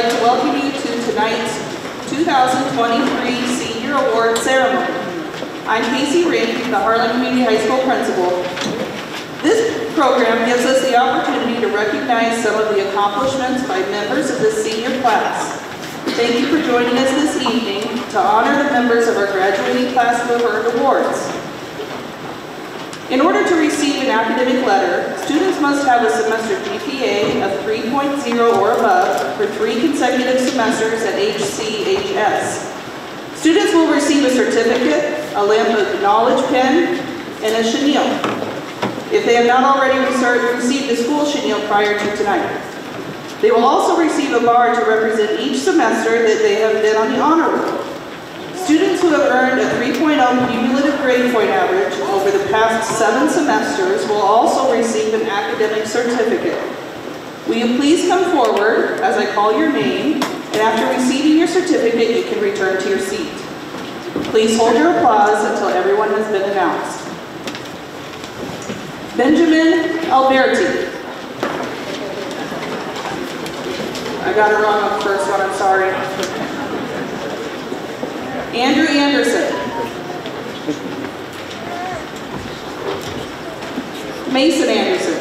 like to welcome you to tonight's 2023 Senior Award Ceremony. I'm Casey Rink, the Harlan Community High School principal. This program gives us the opportunity to recognize some of the accomplishments by members of the senior class. Thank you for joining us this evening to honor the members of our graduating class who have earned awards. In order to receive an academic letter, students must have a semester GPA of 3.0 or above for 3 consecutive semesters at HCHS. Students will receive a certificate, a lamp of knowledge pen, and a chenille, if they have not already received a school chenille prior to tonight. They will also receive a bar to represent each semester that they have been on the honor roll. Students who have earned a 3.0 cumulative grade point average over the past 7 semesters will also receive an academic certificate. Will you please come forward as I call your name, and after receiving your certificate, you can return to your seat. Please hold your applause until everyone has been announced. Benjamin Alberti. I got it wrong on the first one, I'm sorry. Andrew Anderson. Mason Anderson.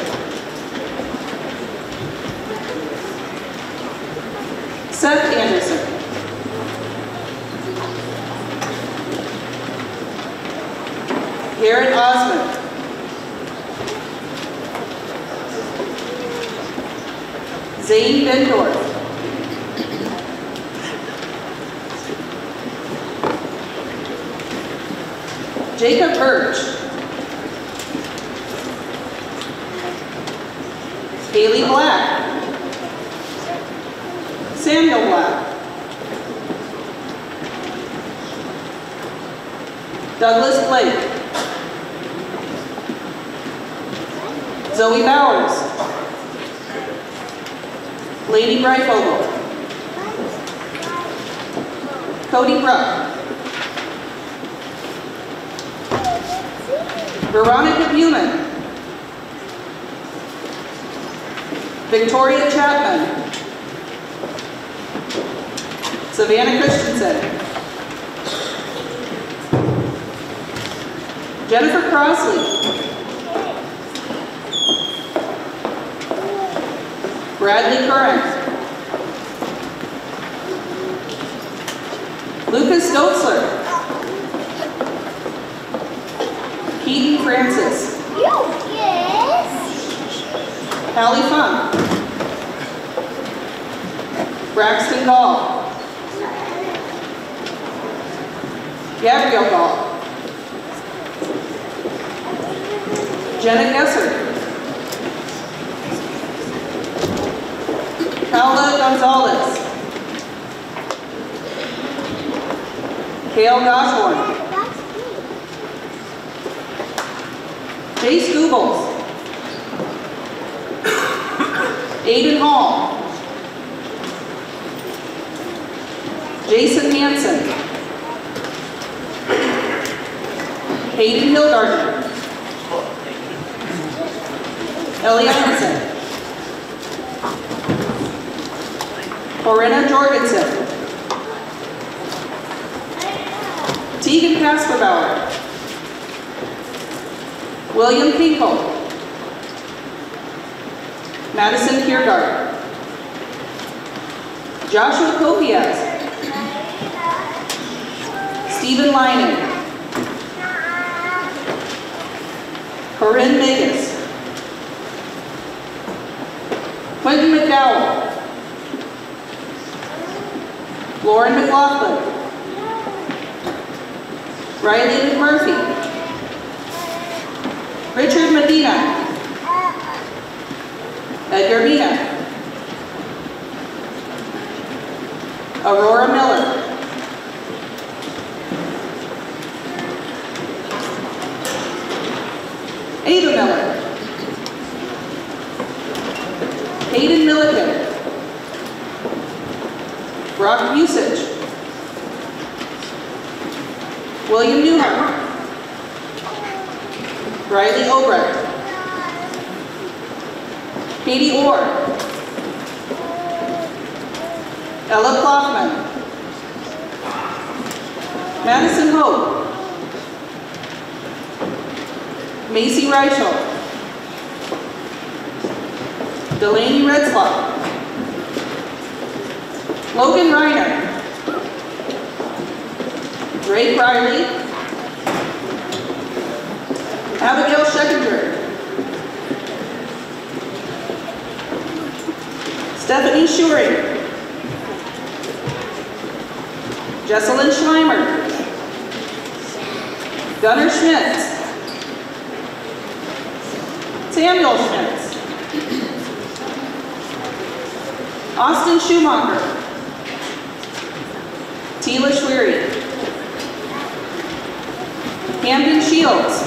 Seth Anderson. Garrett Osmond. Zane Bendorf. Jacob Birch. Haley Black. Samuel Black. Douglas Blake. Zoe Bowers. Lady Breifogel. Cody Bruck. Veronica Buman. Victoria Chapman. Savannah Christensen. Jennifer Crossley. Bradley Curran. Lucas Stotzler. Keaton Francis. Yes. Hallie Funk. Braxton Gall. Gabrielle Gall. Jenna Gesser. Paula Gonzalez. Kale Goshorn. Chase Googles. Aiden Hall. Jason Hansen. Hayden Hildgardner. Ellie Hansen. Corinna Jorgensen. Tegan Kasperbauer. William Finkel. Madison Kiergard. Joshua Kopias. Stephen Lyman. Corinne Vegas. Quentin McDowell. Lauren McLaughlin. Riley McMurphy. Richard Medina. Edgar Mina. Aurora Miller. Ava Miller. Hayden Milliken. Brock Musich. William Newhart. Riley Obrecht. Katie Orr. Ella Kaufman, Madison Hope, Macy Reichel, Delaney Retzloff, Logan Reiner, Ray Riley, Abigail Scheckender, Stephanie Schuring, Jesselyn Schleimer, Gunnar Schmitz, Samuel Schmitz, Austin Schumacher, Tila Schwery, Camden Shields,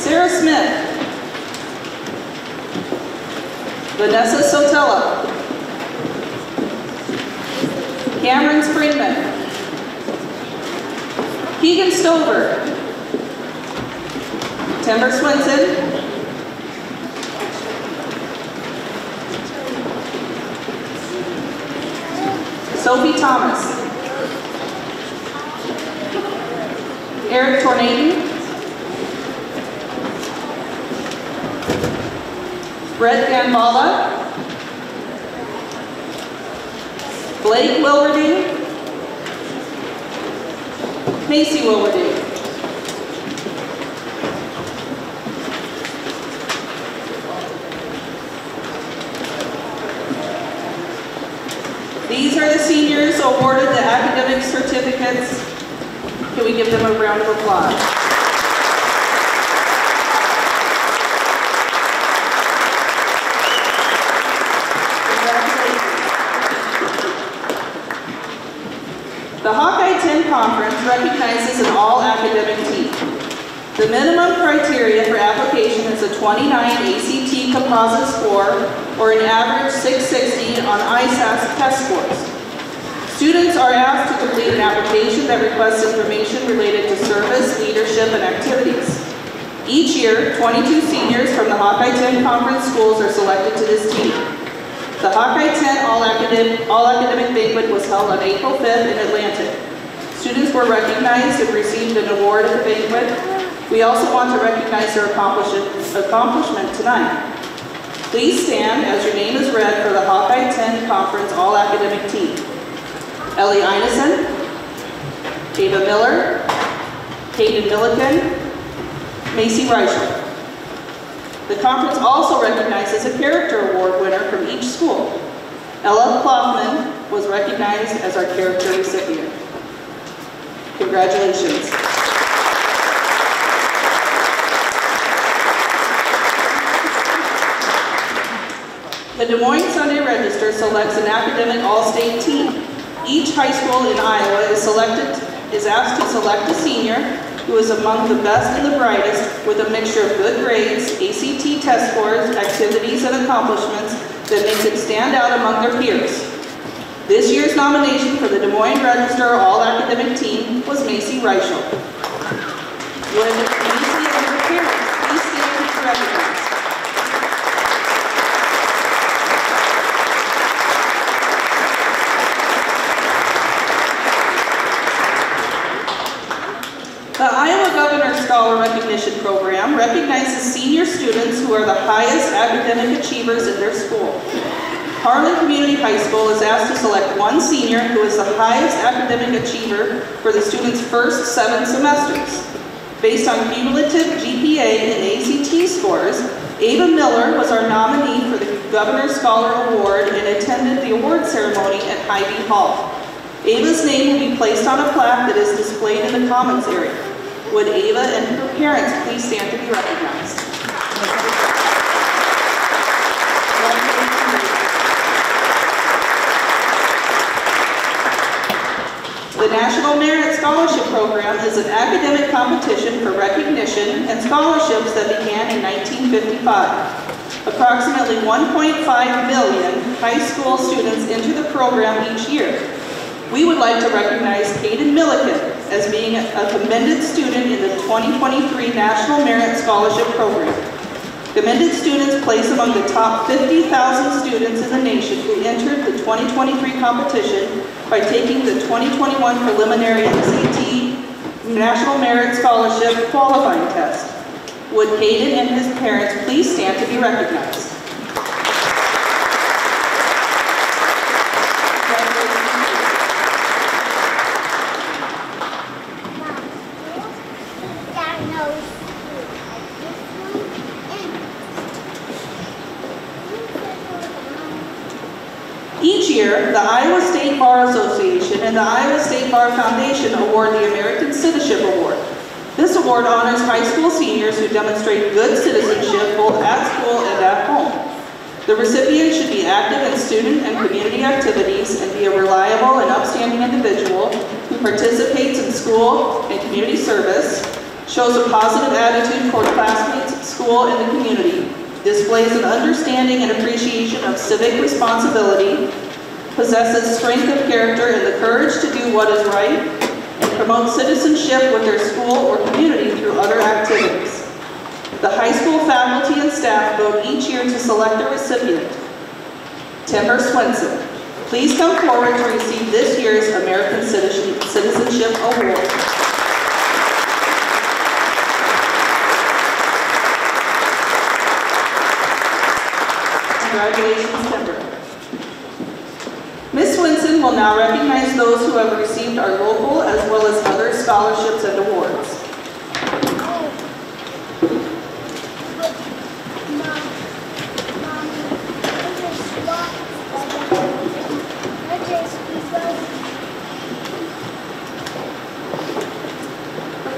Sarah Smith, Vanessa Sotella, Cameron Springman, Keegan Stover, Timber Swinson, Sophie Thomas, Eric Tornaden, Brett Gambala, Blake Wilberding, Macy Wilberding, these are the seniors awarded the academic certificates. Can we give them a round of applause? The Hawkeye 10 Conference recognizes an all-academic team. The minimum criteria for application is a 29 ACT composite score or an average 660 on ISAS test scores. Students are asked to complete an application that requests information related to service, leadership, and activities. Each year, 22 seniors from the Hawkeye 10 Conference schools are selected to this team. The Hawkeye 10 All-Academic Banquet was held on April 5th in Atlanta. Students were recognized and received an award at the banquet. We also want to recognize their accomplishment tonight. Please stand as your name is read for the Hawkeye 10 Conference All-Academic Team. Ellie Einesen, Ava Miller, Hayden Milliken, Macy Reichel. The conference also recognizes a character award winner from each school. Ella Kaufman was recognized as our character recipient. Congratulations. The Des Moines Sunday Register selects an academic all-state team. Each high school in Iowa is asked to select a senior who is among the best and the brightest with a mixture of good grades, ACT test scores, activities, and accomplishments that make them stand out among their peers. This year's nomination for the Des Moines Register All-Academic Team was Macy Reichel. Would Macy and her parents please stand to be recognized? The Iowa Governor Scholar Recognition Program recognizes senior students who are the highest academic achievers in their school. Harlan Community High School is asked to select one senior who is the highest academic achiever for the student's first 7 semesters. Based on cumulative GPA and ACT scores, Ava Miller was our nominee for the Governor's Scholar Award and attended the award ceremony at Hy-Vee Hall. Ava's name will be placed on a plaque that is displayed in the Commons area. Would Ava and her parents please stand to be recognized? The National Merit Scholarship Program is an academic competition for recognition and scholarships that began in 1955. Approximately 1.5 million high school students enter the program each year. We would like to recognize Hayden Milliken as being a commended student in the 2023 National Merit Scholarship Program. Commended students placed among the top 50,000 students in the nation who entered the 2023 competition by taking the 2021 preliminary SAT National Merit Scholarship qualifying test. Would Hayden and his parents please stand to be recognized? Each year, the Iowa State Bar Association and the Iowa State Bar Foundation award the American Citizenship Award. This award honors high school seniors who demonstrate good citizenship both at school and at home. The recipient should be active in student and community activities and be a reliable and upstanding individual who participates in school and community service, shows a positive attitude toward classmates, school, and the community, displays an understanding and appreciation of civic responsibility, possesses strength of character and the courage to do what is right, and promotes citizenship with their school or community through other activities. The high school faculty and staff vote each year to select a recipient. Timber Swenson, please come forward to receive this year's American Citizenship Award. Congratulations, Timber. Ms. Swinson will now recognize those who have received our local as well as other scholarships and awards.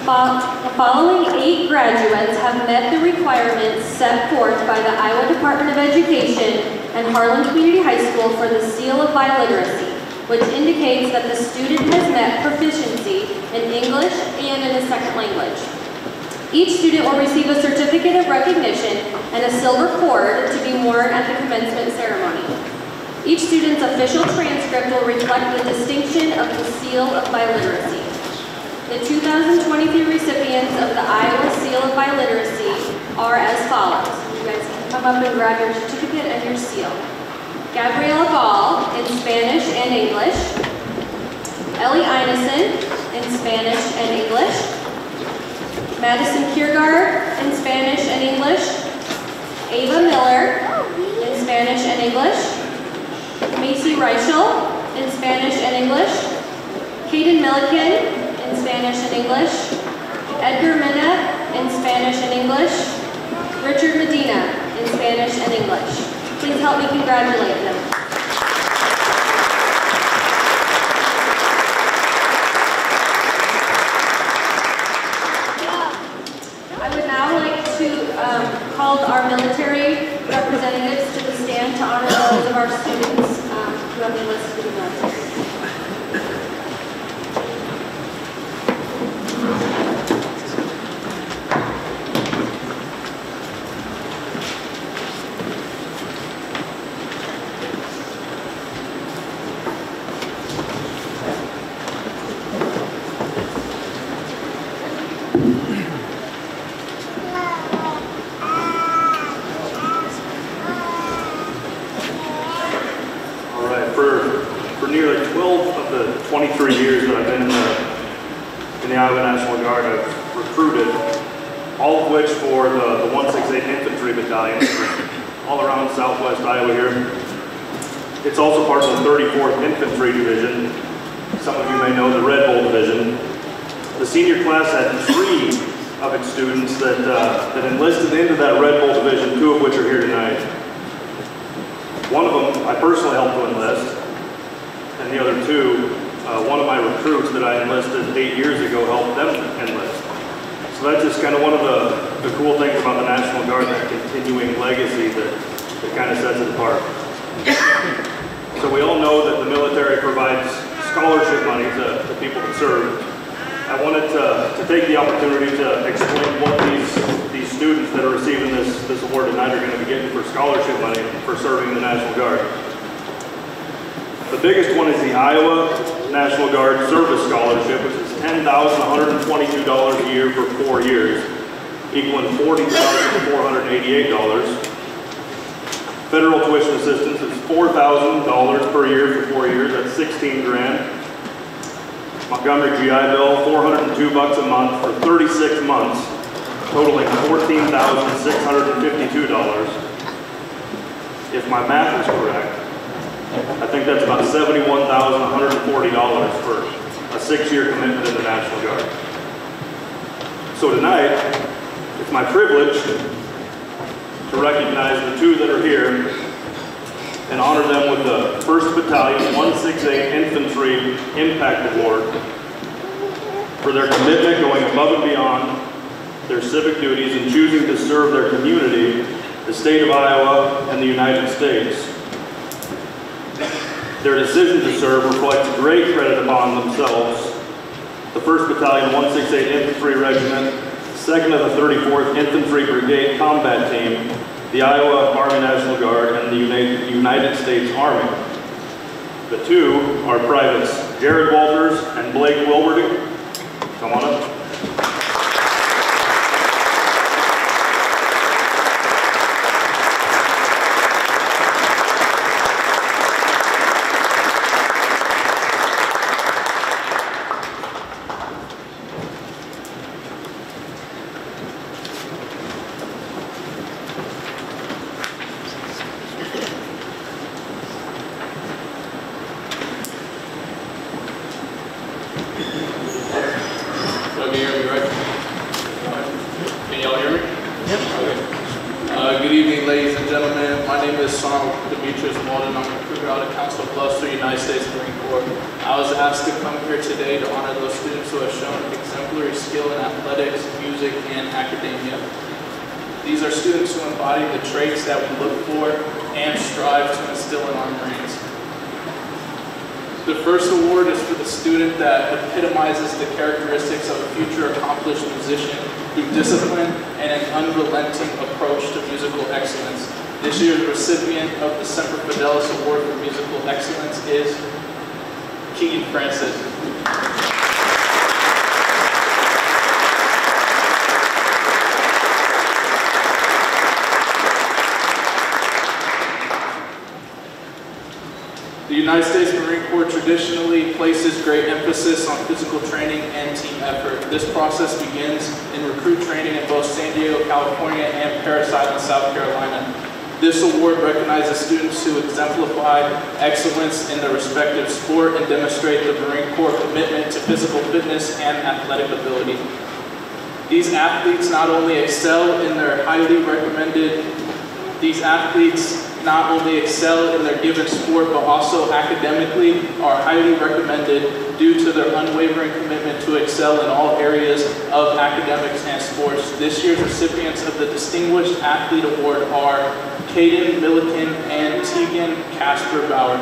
The following 8 graduates have met the requirements set forth by the Iowa Department of Education and Harlan Community High School for the Seal of Biliteracy, which indicates that the student has met proficiency in English and in a second language. Each student will receive a certificate of recognition and a silver cord to be worn at the commencement ceremony. Each student's official transcript will reflect the distinction of the Seal of Biliteracy. The 2023 recipients of the Iowa Seal of Biliteracy are as follows. You guys can come up and grab your certificate and your seal. Gabriela Ball in Spanish and English. Ellie Einesen in Spanish and English. Madison Kiergaard in Spanish and English. Ava Miller in Spanish and English. Macy Reichel in Spanish and English. Kaden Milliken in Spanish and English, Edgar Minna in Spanish and English, Richard Medina in Spanish and English. Please help me congratulate them. I would now like to call our military representatives to the stand to honor those of our students who have enlisted in the military. For nearly 12 of the 23 years that I've been in the Iowa National Guard, I've recruited, all of which for the 168 Infantry Battalion, all around southwest Iowa here. It's also part of the 34th Infantry Division. Some of you may know the Red Bull Division. The senior class had 3 of its students that enlisted into that Red Bull Division, 2 of which are here tonight. One of them I personally helped to enlist, and the other 2, one of my recruits that I enlisted 8 years ago helped them enlist. So that's just kind of one of the cool things about the National Guard, that continuing legacy that kind of sets it apart. So we all know that the military provides scholarship money to people that serve. I wanted to take the opportunity to explain what these students that are receiving this award tonight are going to be getting for scholarship money for serving the National Guard. The biggest one is the Iowa National Guard Service Scholarship, which is $10,122 a year for 4 years. equaling $40,488. Federal tuition assistance is $4,000 per year for 4 years, that's 16 grand. Montgomery GI Bill, $402 a month for 36 months, totaling $14,652. If my math is correct, I think that's about $71,140 for a 6-year commitment in the National Guard. So tonight, it's my privilege to recognize the two that are here and honor them with the 1st Battalion 168 Infantry Impact Award for their commitment going above and beyond their civic duties and choosing to serve their community, the state of Iowa, and the United States. Their decision to serve reflects great credit upon themselves. The 1st Battalion 168 Infantry Regiment, 2nd of the 34th Infantry Brigade Combat Team, the Iowa Army National Guard, and the United States Army. The two are Privates Jared Walters and Blake Wilberty. Come on up. These are students who embody the traits that we look for and strive to instill in our Marines. The first award is for the student that epitomizes the characteristics of a future accomplished musician through discipline and an unrelenting approach to musical excellence. This year's recipient of the Semper Fidelis Award for Musical Excellence is Keaton Francis. The United States Marine Corps traditionally places great emphasis on physical training and team effort. This process begins in recruit training in both San Diego, California, and Parris Island, South Carolina. This award recognizes students who exemplify excellence in their respective sport and demonstrate the Marine Corps commitment to physical fitness and athletic ability. These athletes not only excel in their given sport, but also academically are highly recommended due to their unwavering commitment to excel in all areas of academics and sports. This year's recipients of the Distinguished Athlete Award are Caden Milliken and Tegan Casper Bauer.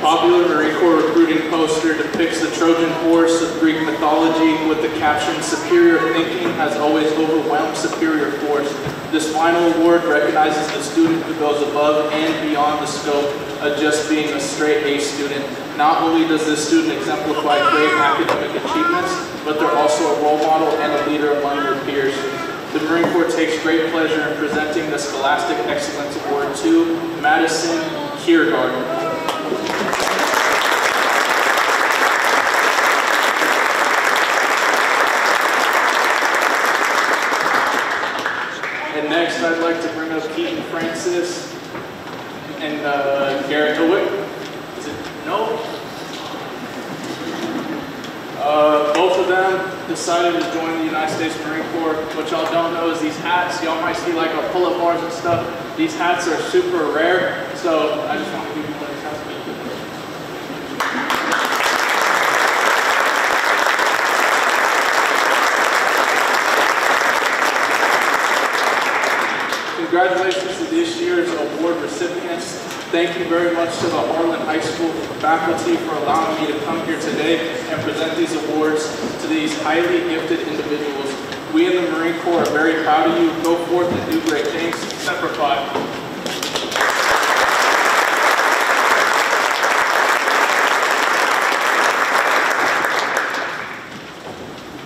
Popular Marine Corps recruiting poster depicts the Trojan horse of Greek mythology with the caption, "Superior thinking has always overwhelmed superior force." This final award recognizes the student who goes above and beyond the scope of just being a straight A student. Not only does this student exemplify great academic achievements, but they're also a role model and a leader among their peers. The Marine Corps takes great pleasure in presenting the Scholastic Excellence Award to Madison Kiergaard. And next, I'd like to bring up Keaton Francis and Garrett Howick. Is it? No? Both of them decided to join the United States Marine Corps. What y'all don't know is these hats, y'all might see like our pull-up bars and stuff. These hats are super rare, so I just want to give you those hats. Congratulations to this year's award recipients. Thank you very much to the Harlan High School faculty for allowing me to come here today and present these awards to these highly gifted individuals. We in the Marine Corps are very proud of you. Go forth and do great things. Semper Fi.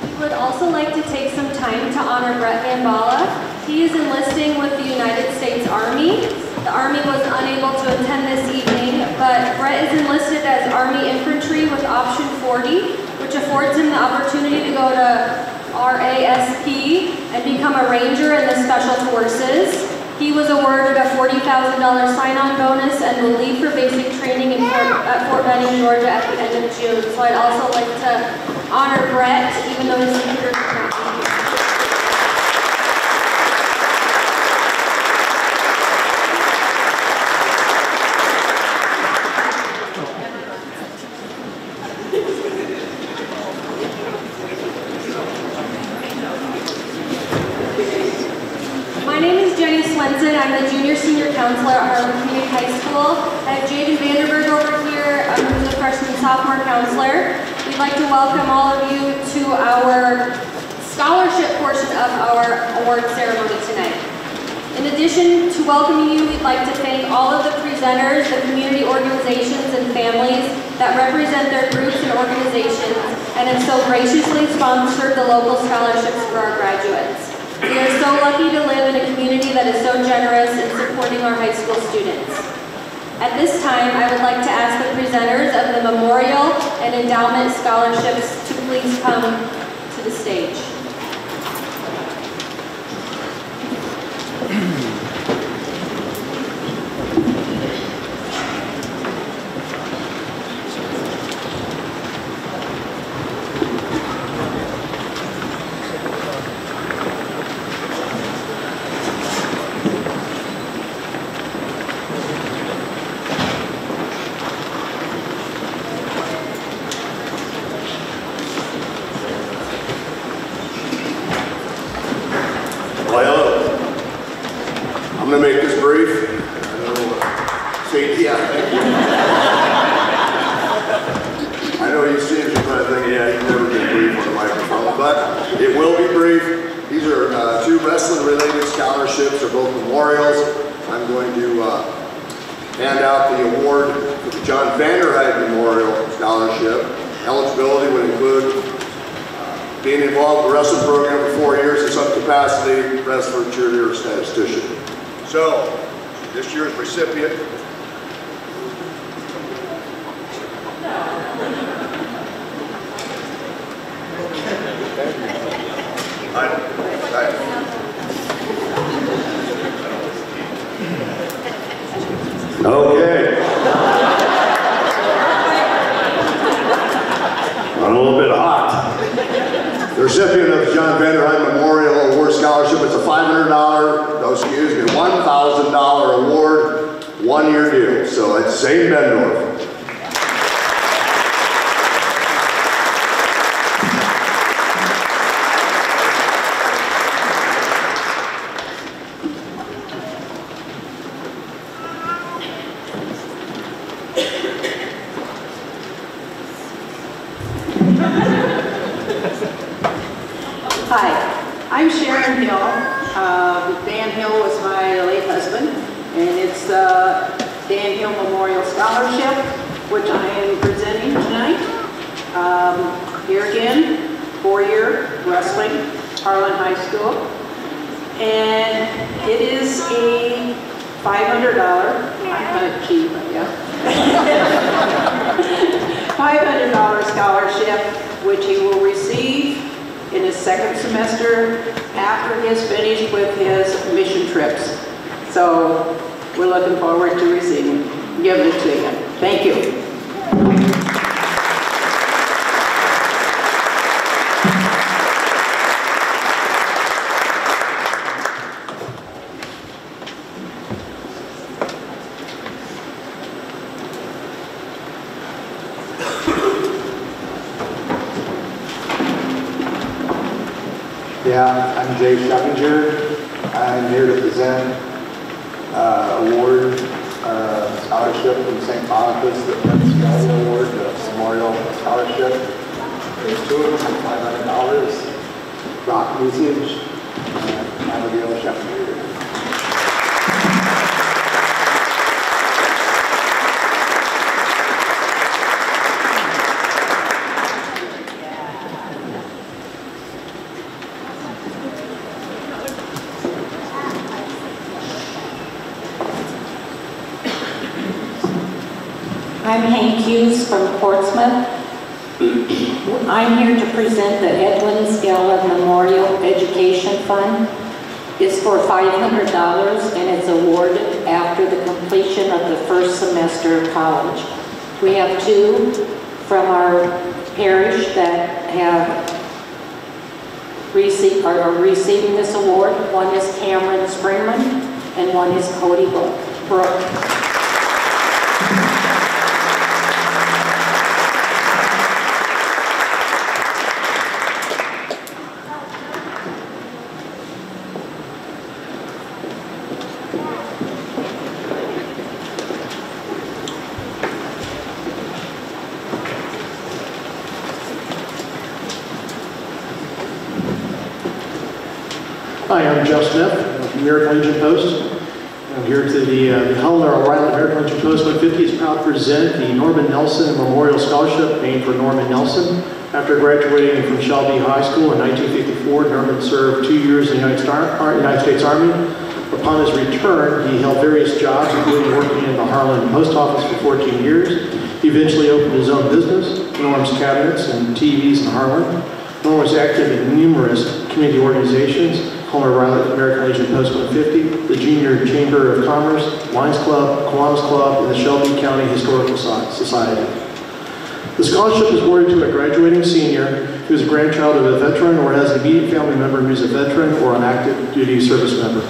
We would also like to take some time to honor Brett Gambala. He is enlisting with the United States Army. The Army was unable to attend this evening, but Brett is enlisted as Army Infantry with Option 40, which affords him the opportunity to go to RASP and become a Ranger in the Special Forces. He was awarded a $40,000 sign-on bonus and will leave for basic training at Fort Benning, Georgia at the end of June. So I'd also like to honor Brett, even though his computer is not here. I'm the junior senior counselor at Harlan Community High School. I have Jaden Vanderberg over here, who's a freshman sophomore counselor. We'd like to welcome all of you to our scholarship portion of our award ceremony tonight. In addition to welcoming you, we'd like to thank all of the presenters, the community organizations and families that represent their groups and organizations and have so graciously sponsored the local scholarships for our graduates. We are so lucky to live in a community that is so generous in supporting our high school students. At this time, I would like to ask the presenters of the Memorial and Endowment Scholarships to please come to the stage. Okay. I'm a little bit hot. The recipient of the John Vanderheim Memorial Award Scholarship is a $1,000 award, one-year deal. So it's St. Bendorf. Harlan High School, and it is a $500, I'm kind of cheap, I guess, $500 scholarship, which he will receive in his second semester after he has finished with his mission trips. So we're looking forward to receiving, giving it to him. Thank you. Yeah, I'm Jay Schuppinger. I'm here to present award scholarship from St. Boniface, the Prince Gallo Award, the Memorial Scholarship. There's two of them, $500. Rock usage, and Abigail Shepherd. I'm Hank Hughes from Portsmouth. I'm here to present the Edwin Scala Memorial Education Fund. It's for $500 and it's awarded after the completion of the first semester of college. We have two from our parish that have are receiving this award. One is Cameron Springman and one is Cody Brooke. Hi, I'm Jeff Smith from American Legion Post. I'm here to the Harlan American Legion Post 150 is proud to present the Norman Nelson Memorial Scholarship named for Norman Nelson. After graduating from Shelby High School in 1954, Norman served 2 years in the United States Army. Upon his return, he held various jobs, including working in the Harlan Post Office for 14 years. He eventually opened his own business, Norm's Cabinets and TVs in Harlan. Norm was active in numerous community organizations, Homer Riley American Legion Post 150, the Junior Chamber of Commerce, Lions Club, Kiwanis Club, and the Shelby County Historical Society. The scholarship is awarded to a graduating senior who is a grandchild of a veteran or has an immediate family member who is a veteran or an active duty service member.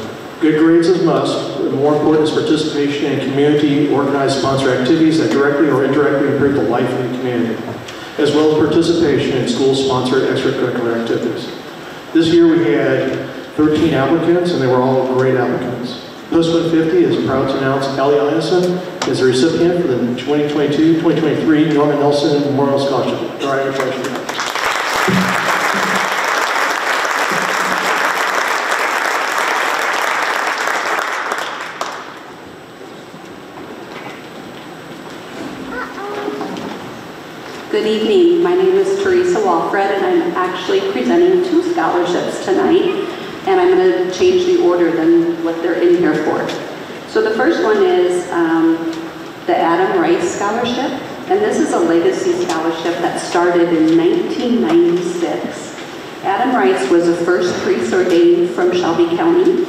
Good grades is a must, but more important is participation in community organized sponsor activities that directly or indirectly improve the life of the community, as well as participation in school-sponsored extracurricular activities. This year we had 13 applicants, and they were all great applicants. Post 150 is proud to announce Ellie Anderson is the recipient for the 2022-2023 Norman Nelson Memorial Scholarship. Do I have a question? Good evening. My name is Teresa Walfred, and I'm actually presenting two scholarships tonight. And I'm going to change the order than what they're in here for. So the first one is the Adam Rice Scholarship. And this is a legacy scholarship that started in 1996. Adam Rice was the first priest ordained from Shelby County.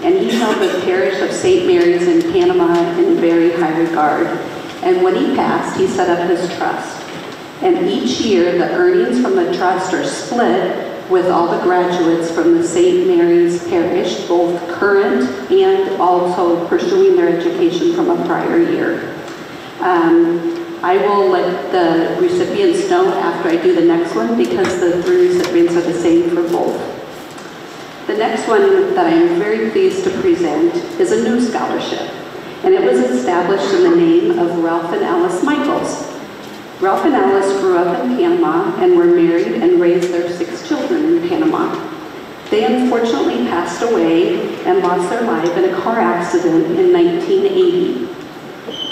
And he held the parish of St. Mary's in Panama in very high regard. And when he passed, he set up his trust. And each year, the earnings from the trust are split with all the graduates from the St. Mary's Parish, both current and also pursuing their education from a prior year. I will let the recipients know after I do the next one because the three recipients are the same for both. The next one that I am very pleased to present is a new scholarship, and it was established in the name of Ralph and Alice Michaels. Ralph and Alice grew up in Panama and were married and raised their 6 children in Panama. They unfortunately passed away and lost their life in a car accident in 1980.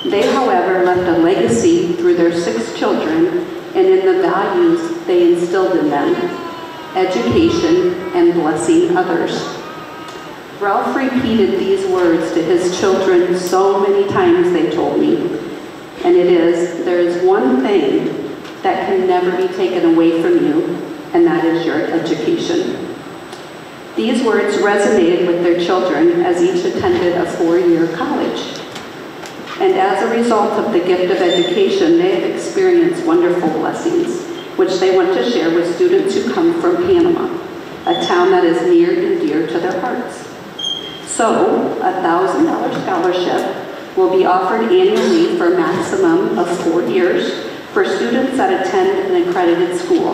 They, however, left a legacy through their 6 children and in the values they instilled in them: education and blessing others. Ralph repeated these words to his children so many times, they told me. And it is, there is one thing that can never be taken away from you, and that is your education. These words resonated with their children as each attended a 4-year college. And as a result of the gift of education, they have experienced wonderful blessings, which they want to share with students who come from Panama, a town that is near and dear to their hearts. So, a $1,000 scholarship will be offered annually for a maximum of 4 years for students that attend an accredited school.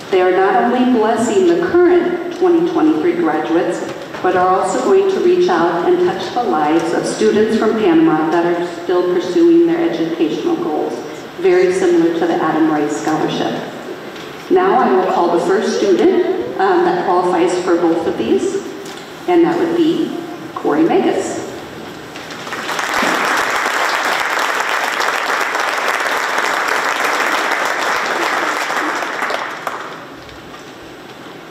They are not only blessing the current 2023 graduates, but are also going to reach out and touch the lives of students from Panama that are still pursuing their educational goals, very similar to the Adam Rice Scholarship. Now I will call the first student that qualifies for both of these, and that would be Corey Megas.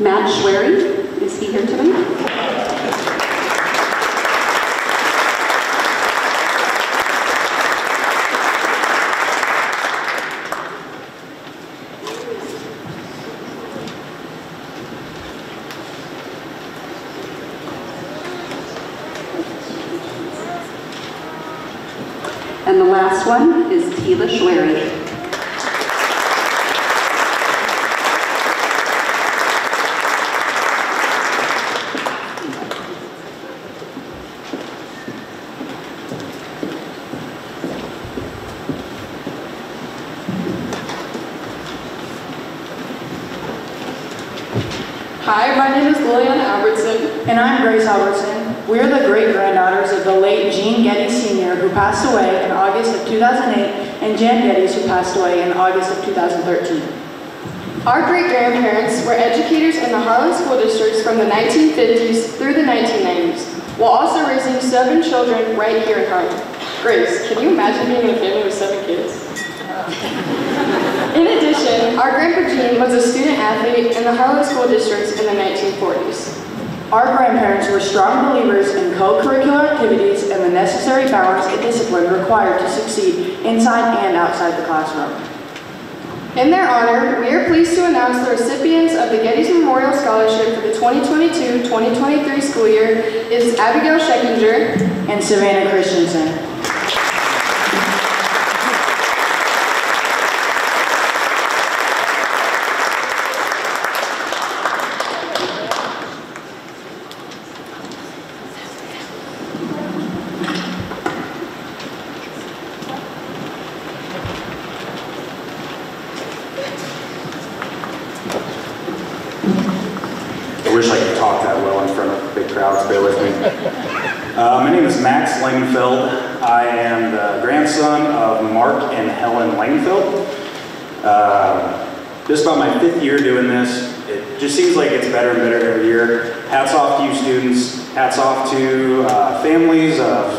Matt Schwery, is he here tonight? And the last one is Tila Schwery. Hi, my name is Lillian Albertson. And I'm Grace Albertson. We are the great-granddaughters of the late Gene Geddes Sr., who passed away in August of 2008, and Jan Geddes, who passed away in August of 2013. Our great-grandparents were educators in the Harlan school districts from the 1950s through the 1990s, while also raising 7 children right here in Harlan. Grace, can you imagine being in a family with 7 kids? In addition, our grandpa Gene was a student athlete in the Harlan school districts in the 1940s. Our grandparents were strong believers in co-curricular activities and the necessary balance and discipline required to succeed inside and outside the classroom. In their honor, we are pleased to announce the recipients of the Geddes Memorial Scholarship for the 2022-2023 school year is Abigail Scheckinger and Savannah Christensen. I wish I could talk that well in front of big crowds, bear with me. My name is Max Langenfeld. I am the grandson of Mark and Helen Langenfeld. This is about my 5th year doing this. It just seems like it's better and better every year. Hats off to you students, hats off to families of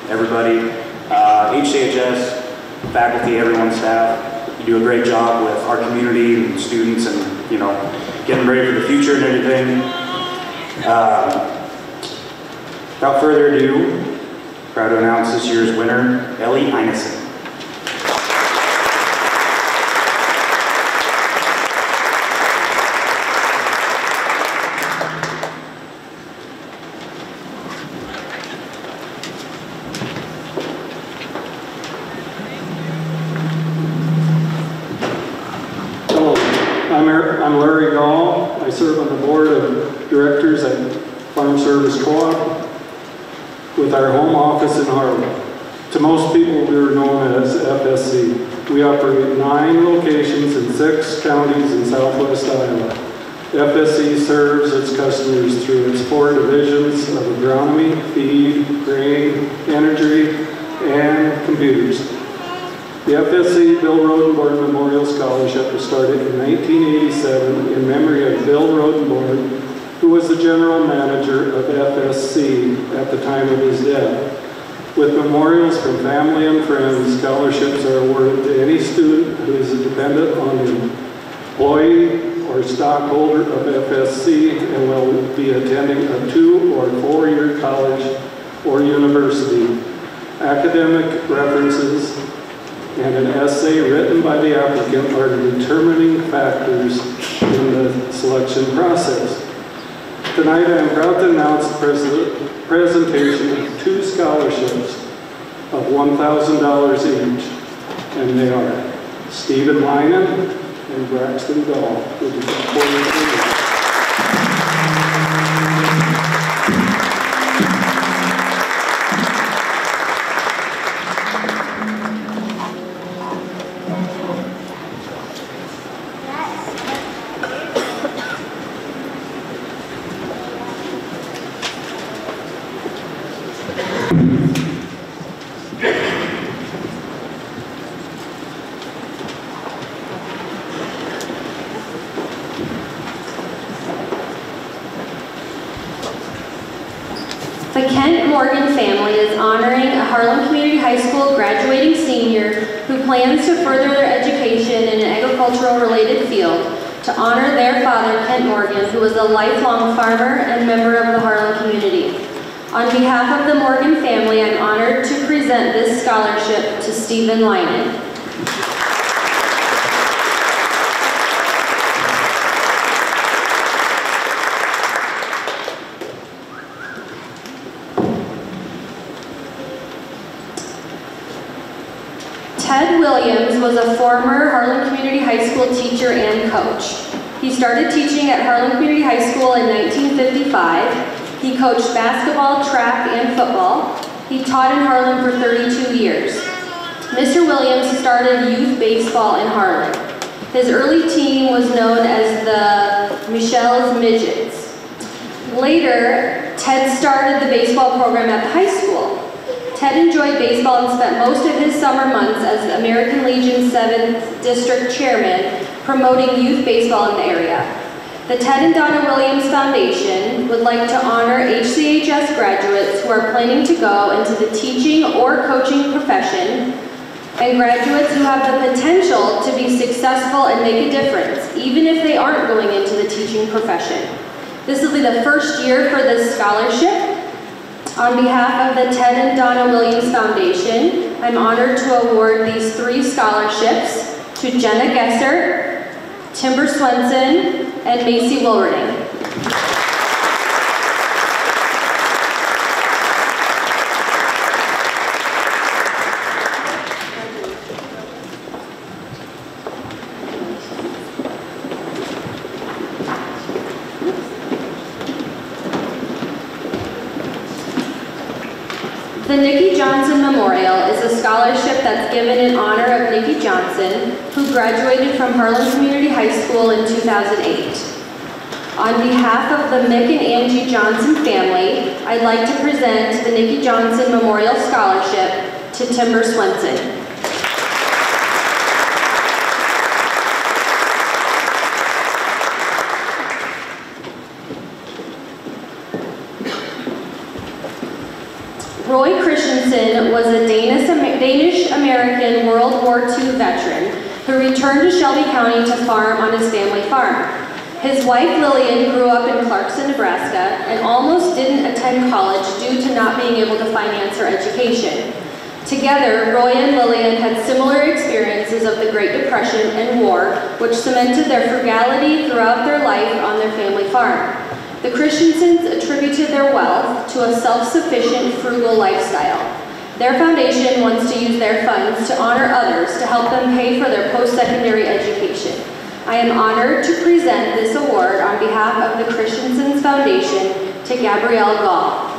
everybody, HCHS, faculty, everyone, staff. You do a great job with our community and students and, you know, getting ready for the future and everything. Without further ado, proud to announce this year's winner, Ellie Einesen. I'm Larry Gall. I serve on the board of directors at Farm Service Co-op with our home office in Harlan. To most people, we are known as FSC. We operate 9 locations in 6 counties in southwest Iowa. FSC serves its customers through its 4 divisions of agronomy, feed, grain, energy, and computers. The FSC Bill Rodenborn Memorial Scholarship was started in 1987 in memory of Bill Rodenborn, who was the general manager of FSC at the time of his death. With memorials from family and friends, scholarships are awarded to any student who is a dependent on an employee or stockholder of FSC and will be attending a 2- or 4-year college or university. Academic references and an essay written by the applicant are the determining factors in the selection process. Tonight I am proud to announce the presentation of 2 scholarships of $1,000 each, and they are Stephen Lynan and Braxton Gall. Would you support The Kent Morgan family is honoring a Harlan Community High School graduating senior who plans to further their education in an agricultural-related field to honor their father, Kent Morgan, who was a lifelong farmer and member of the Harlan community. On behalf of the Morgan family, I'm honored to present this scholarship to Stephen Lyman. Ted Williams was a former Harlan Community High School teacher and coach. He started teaching at Harlan Community High School in 1955. He coached basketball, track, and football. He taught in Harlan for 32 years. Mr. Williams started youth baseball in Harlan. His early team was known as the Michelle's Midgets. Later, Ted started the baseball program at the high school. Ted enjoyed baseball and spent most of his summer months as the American Legion 7th District Chairman promoting youth baseball in the area. The Ted and Donna Williams Foundation would like to honor HCHS graduates who are planning to go into the teaching or coaching profession and graduates who have the potential to be successful and make a difference, even if they aren't going into the teaching profession. This will be the first year for this scholarship. On behalf of the Ted and Donna Williams Foundation, I'm honored to award these 3 scholarships to Jenna Gesser, Timber Swenson, and Macy Wilwerding. The Nikki Johnson Memorial is a scholarship that's given in honor of Nikki Johnson, who graduated from Harlan Community High School in 2008. On behalf of the Mick and Angie Johnson family, I'd like to present the Nikki Johnson Memorial Scholarship to Timber Swenson. Roy Christensen was a Danish-American World War II veteran who returned to Shelby County to farm on his family farm. His wife Lillian grew up in Clarkson, Nebraska, and almost didn't attend college due to not being able to finance her education. Together, Roy and Lillian had similar experiences of the Great Depression and war, which cemented their frugality throughout their life on their family farm. The Christensens attributed their wealth to a self-sufficient, frugal lifestyle. Their foundation wants to use their funds to honor others to help them pay for their post-secondary education. I am honored to present this award on behalf of the Christensens Foundation to Gabrielle Gall.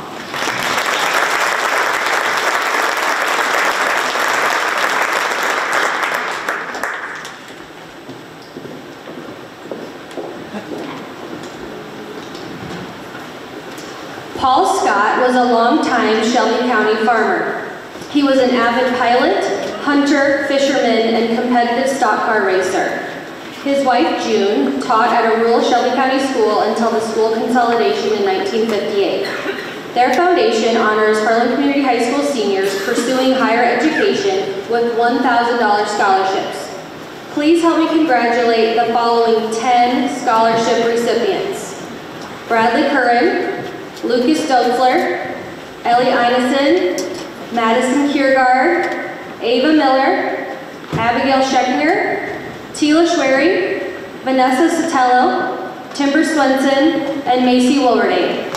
Paul Scott was a longtime Shelby County farmer. He was an avid pilot, hunter, fisherman, and competitive stock car racer. His wife, June, taught at a rural Shelby County school until the school consolidation in 1958. Their foundation honors Harlan Community High School seniors pursuing higher education with $1,000 scholarships. Please help me congratulate the following 10 scholarship recipients: Bradley Curran, Lucas Dotzler, Ellie Einesen, Madison Kiergaard, Ava Miller, Abigail Scheckner, Tila Schwery, Vanessa Sotelo, Timber Swenson, and Macy Wilwerding.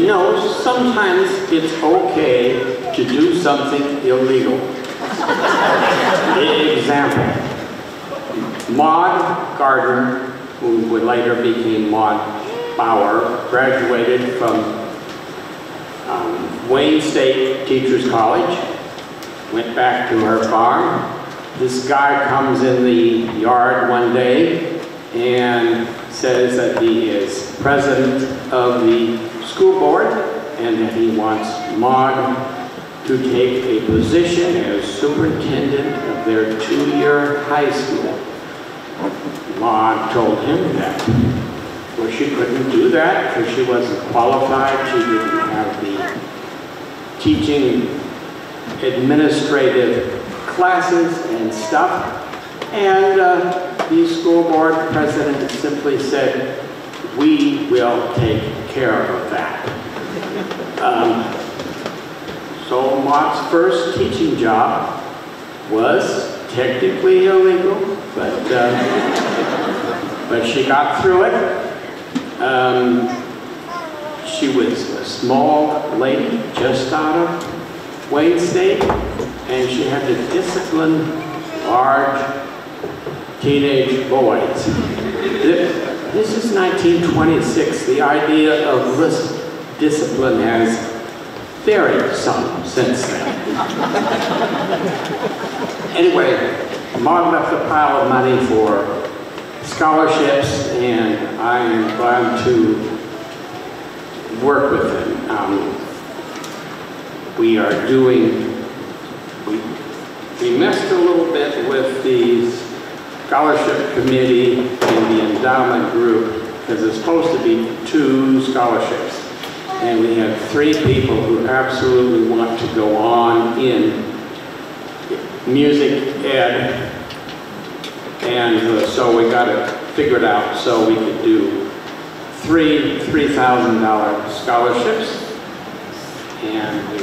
You know, sometimes it's okay to do something illegal. Example, Maud Gardner, who later became Maud Bauer, graduated from Wayne State Teachers College, went back to her farm. This guy comes in the yard one day and says that he is president of the school board and that he wants Maud to take a position as superintendent of their 2-year high school. Maud told him that, well, she couldn't do that because she wasn't qualified. She didn't have the teaching administrative classes and stuff. And the school board president simply said, we will take care of that. So Maud's first teaching job was technically illegal, but she got through it. She was a small lady just out of Wayne State, and she had to discipline large teenage boys. This is 1926. The idea of discipline has varied some since then. Anyway, Maud left a pile of money for scholarships, and I am glad to work with him. We messed a little bit with the scholarship committee and the endowment group because it's supposed to be 2 scholarships. And we have 3 people who absolutely want to go on in music ed. And so we got it figured out so we could do 3 $3,000 scholarships. And we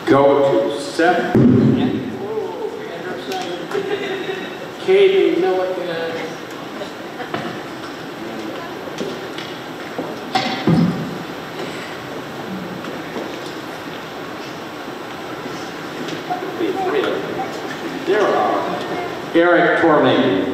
go to 7. And Katie Milliken. There are Eric Tormain.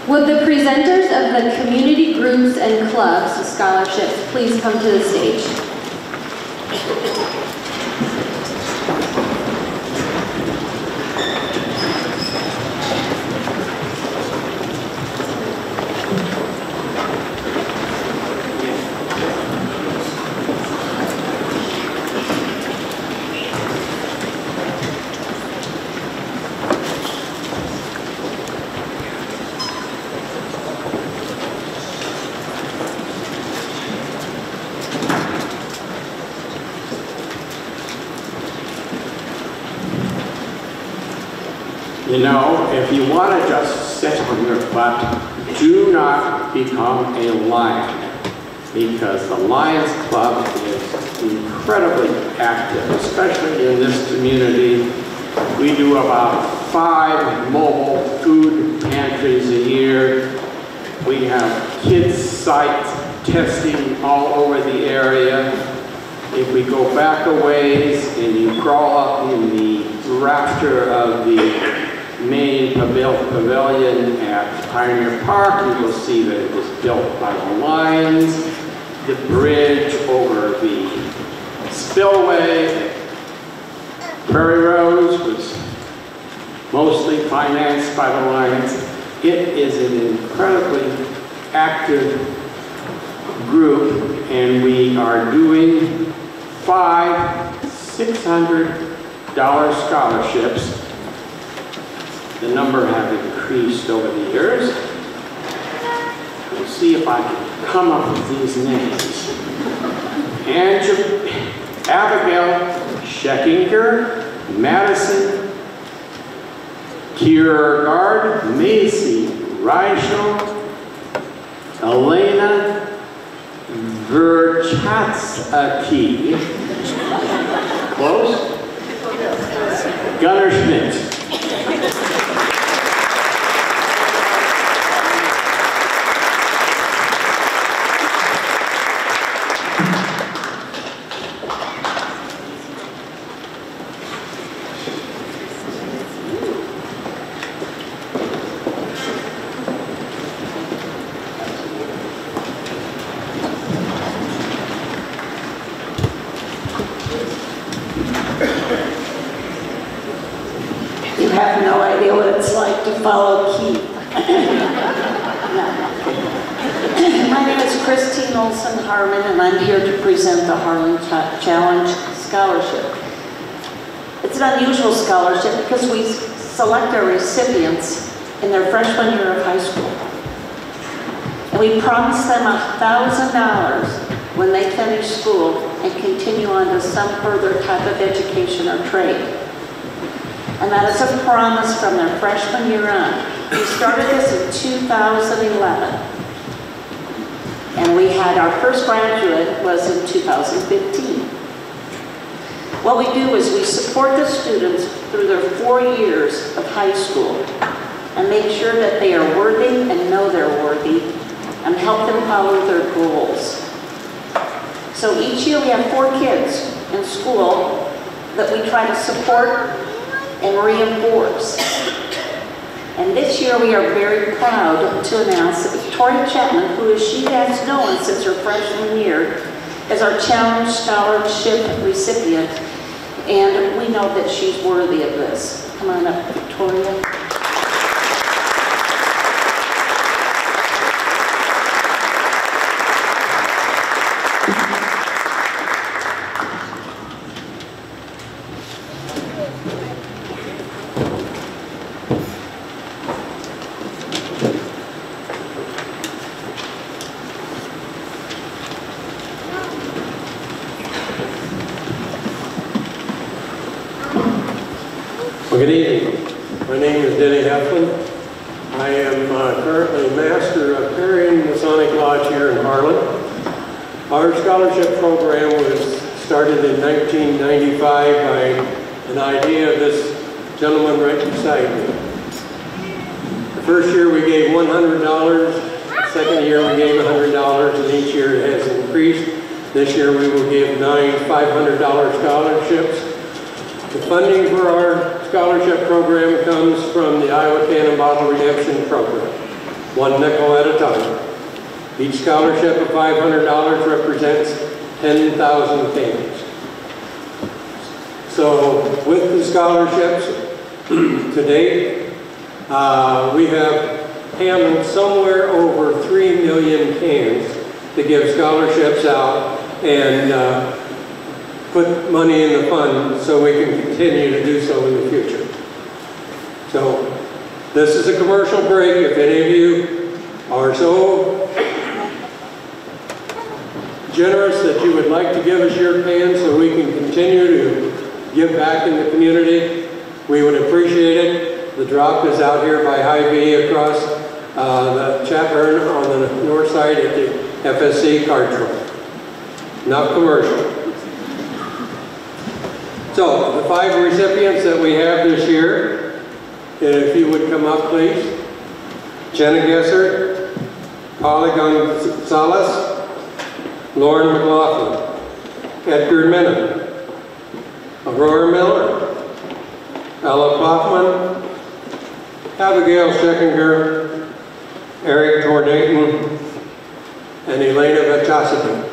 Would the presenters of the community groups and clubs scholarships please come to the stage? You know, if you want to just sit on your butt, do not become a lion, because the Lions Club is incredibly active, especially in this community. We do about 5 mobile food pantries a year. We have kids' sites testing all over the area. If we go back a ways and you crawl up in the rafter of the main pavilion at Pioneer Park, you will see that it was built by the Lions. The bridge over the spillway at Prairie Rose was mostly financed by the Lions. It is an incredibly active group, and we are doing 5 $600 scholarships. The number have increased over the years. We'll see if I can come up with these names. Abigail Scheckinger, Madison, Kierkegaard, Macy, Reichel, Elena Verchatsky, close, Gunnar Schmidt. You have no idea what it's like to follow Keith. My name is Christine Olson Harmon, and I'm here to present the Harlan Challenge Scholarship. It's an unusual scholarship because we select our recipients in their freshman year of high school. And we promise them $1,000 when they finish school and continue on to some further type of education or trade. And that is a promise from their freshman year on. We started this in 2011. And we had our first graduate was in 2015. What we do is we support the students through their 4 years of high school and make sure that they are worthy and know they're worthy and help them follow their goals. So each year we have 4 kids in school that we try to support and reinforce. And this year we are very proud to announce that Victoria Chapman, who she has known since her freshman year, is our Challenge Scholarship recipient, and we know that she's worthy of this. Come on up, Victoria. Good evening. My name is Denny Heflin. I am currently Master of Pairing Masonic Lodge here in Harlan. Our scholarship program was started in 1995 by an idea of this gentleman right beside me. The first year we gave $100, the second year we gave $100, and each year it has increased. This year we will give 9 $500 scholarships. The funding for our scholarship program comes from the Iowa Cannon Bottle Redemption Program, 1 nickel at a time. Each scholarship of $500 represents 10,000 cans. So with the scholarships to date, we have handled somewhere over 3 million cans to give scholarships out and put money in the fund so we can continue to do so in the future. So this is a commercial break. If any of you are so generous that you would like to give us your cans so we can continue to give back in the community, we would appreciate it. The drop is out here by Hy-Vee across the Chatburn on the north side at the FSC card truck. Not commercial. So, the 5 recipients that we have this year, if you would come up please. Jenna Gesser, Polly Gonzalez, Lauren McLaughlin, Edgar Minna, Aurora Miller, Ella Kaufman, Abigail Scheckinger, Eric Tornaton, and Elena Vachasity.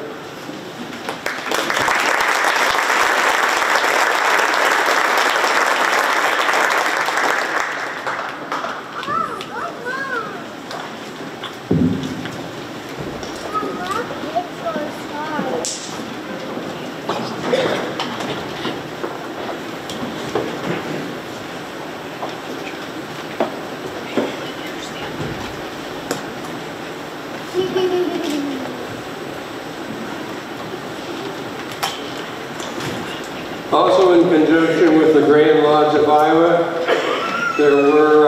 Also in conjunction with the Grand Lodge of Iowa, there were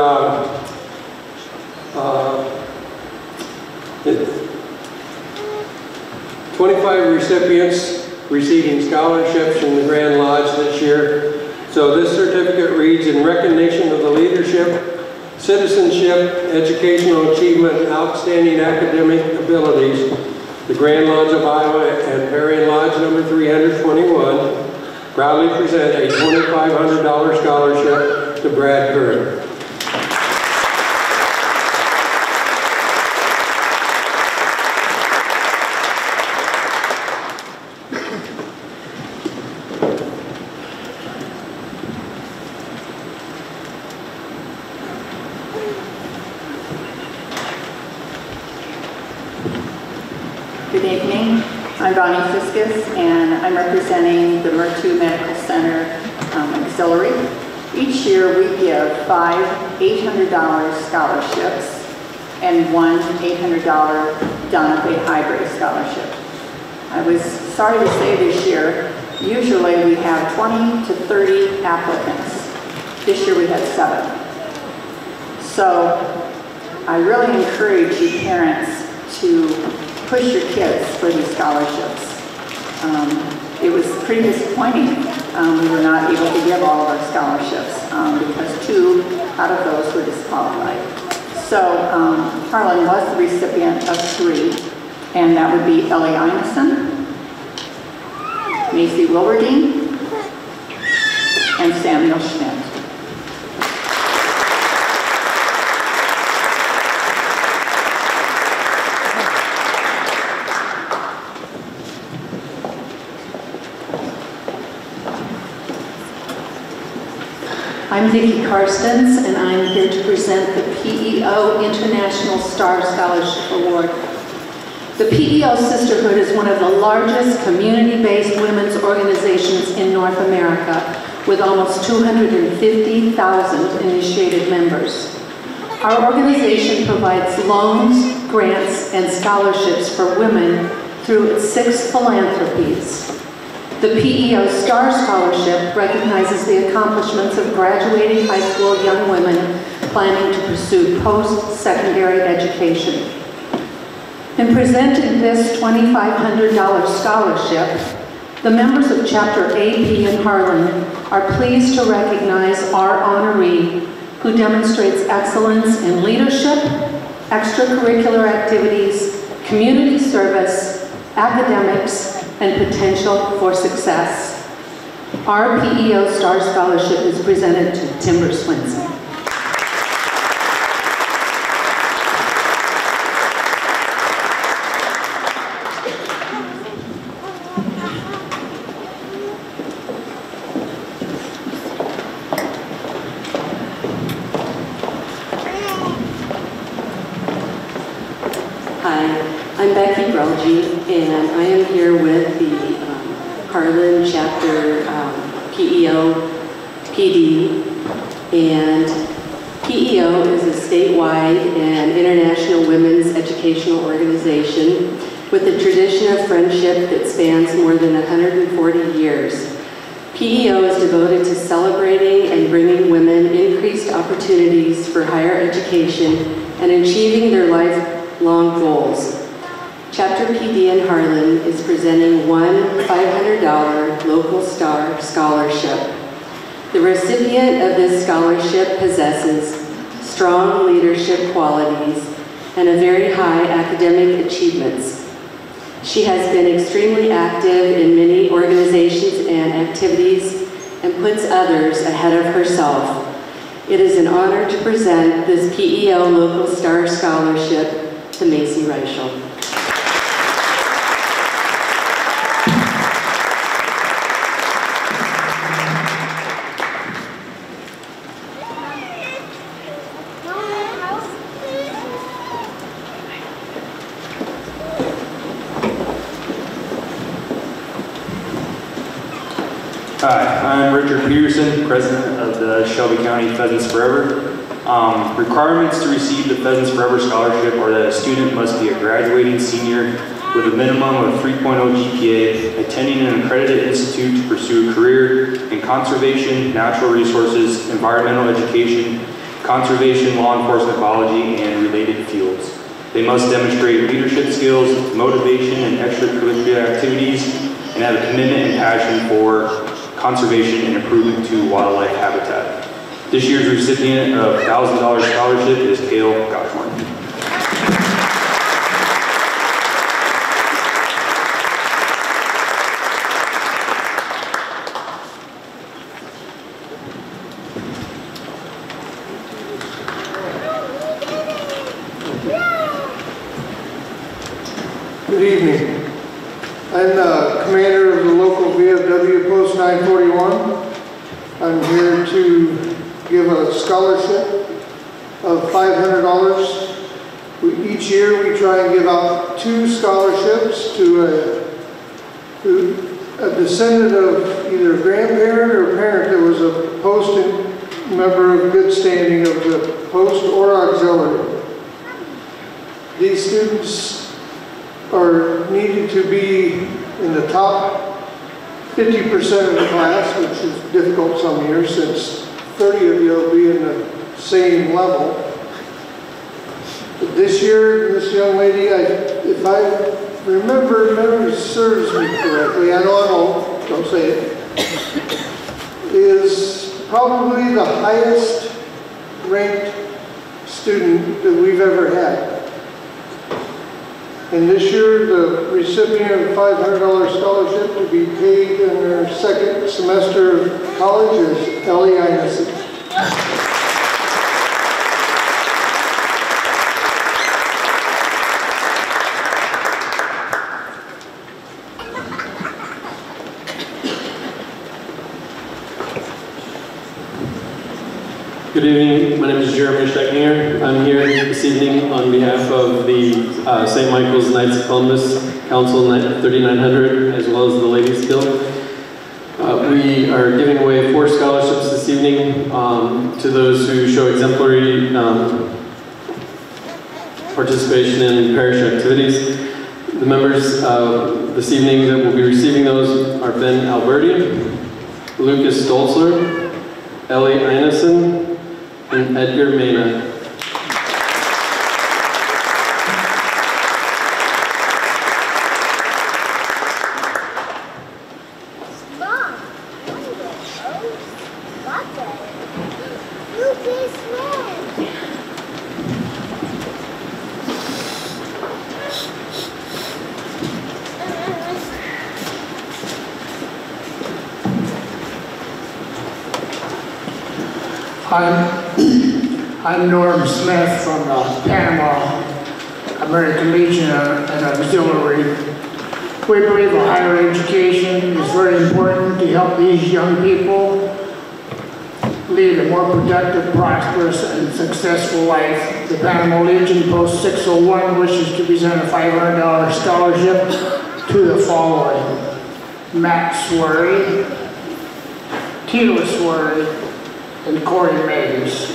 25 recipients receiving scholarships from the Grand Lodge this year. So this certificate reads, in recognition of the leadership, citizenship, educational achievement, and outstanding academic abilities, the Grand Lodge of Iowa and Marion Lodge number 321 proudly present a $2,500 scholarship to Brad Curran. Good evening. I'm Bonnie Fiskus, and I'm representing the Mertu Medical Center Auxiliary. Each year we give 5 $800 scholarships and 1 $800 Donna Bay Hybrid scholarship. I was sorry to say this year, usually we have 20 to 30 applicants. This year we had 7. So I really encourage you parents to push your kids for these scholarships. It was pretty disappointing. We were not able to give all of our scholarships because 2 out of those were disqualified. So Harlan was the recipient of 3, and that would be Ellie Ineson, Macy Wilberding, and Samuel Schmidt. I'm Vicki Karstens, and I'm here to present the PEO International Star Scholarship Award. The PEO Sisterhood is one of the largest community-based women's organizations in North America, with almost 250,000 initiated members. Our organization provides loans, grants, and scholarships for women through its 6 philanthropies. The PEO Star Scholarship recognizes the accomplishments of graduating high school young women planning to pursue post-secondary education. In presenting this $2,500 scholarship, the members of Chapter AP in Harlan are pleased to recognize our honoree who demonstrates excellence in leadership, extracurricular activities, community service, academics, and potential for success. Our PEO Star Scholarship is presented to Timber Swinson. Hi, I'm Becky Brelge, and I am here with the Harlan Chapter PEO PD. And PEO is a statewide and international women's educational organization with a tradition of friendship that spans more than 140 years. PEO is devoted to celebrating and bringing women increased opportunities for higher education and achieving their lifelong goals. Chapter PD in Harlan is presenting 1 $500 Local Star Scholarship. The recipient of this scholarship possesses strong leadership qualities and a very high academic achievements. She has been extremely active in many organizations and activities and puts others ahead of herself. It is an honor to present this PEO Local Star Scholarship to Macy Reichel. Hi, I'm Richard Peterson, President of the Shelby County Pheasants Forever. Requirements to receive the Pheasants Forever Scholarship are that a student must be a graduating senior with a minimum of 3.0 GPA, attending an accredited institute to pursue a career in conservation, natural resources, environmental education, conservation, law enforcement, biology, and related fields. They must demonstrate leadership skills, motivation, and extracurricular activities, and have a commitment and passion for conservation and improvement to wildlife habitat. This year's recipient of $1,000 scholarship is Kale Goshorn. Good evening. I'm the commander of the local VFW Post 941. I'm here to give a scholarship of $500. Each year we try and give out 2 scholarships to a descendant of either a grandparent or a parent that was a post member of good standing of the post or auxiliary. These students are needed to be in the top 50% of the class, which is difficult some years since 30 of you will be in the same level. But this year, this young lady, if I remember, memory serves me correctly, I know I'm old, don't say it, is probably the highest ranked student that we've ever had. And this year, the recipient of a $500 scholarship to be paid in her second semester of college is Ellie Inesi. Good evening, my name is Jeremy Schechninger. I'm here this evening on behalf of the St. Michael's Knights of Columbus Council 3900, as well as the Ladies Guild. We are giving away 4 scholarships this evening to those who show exemplary participation in parish activities. The members this evening that will be receiving those are Ben Alberti, Lucas Stolzler, Ellie Einesen, and Edgar Mena. I'm Norm Smith from the Panama American Legion and Auxiliary. We believe a higher education is very important to help these young people lead a more productive, prosperous, and successful life. The Panama Legion Post 601 wishes to present a $500 scholarship to the following: Matt Swery, Tila Swery, and Corey Mays.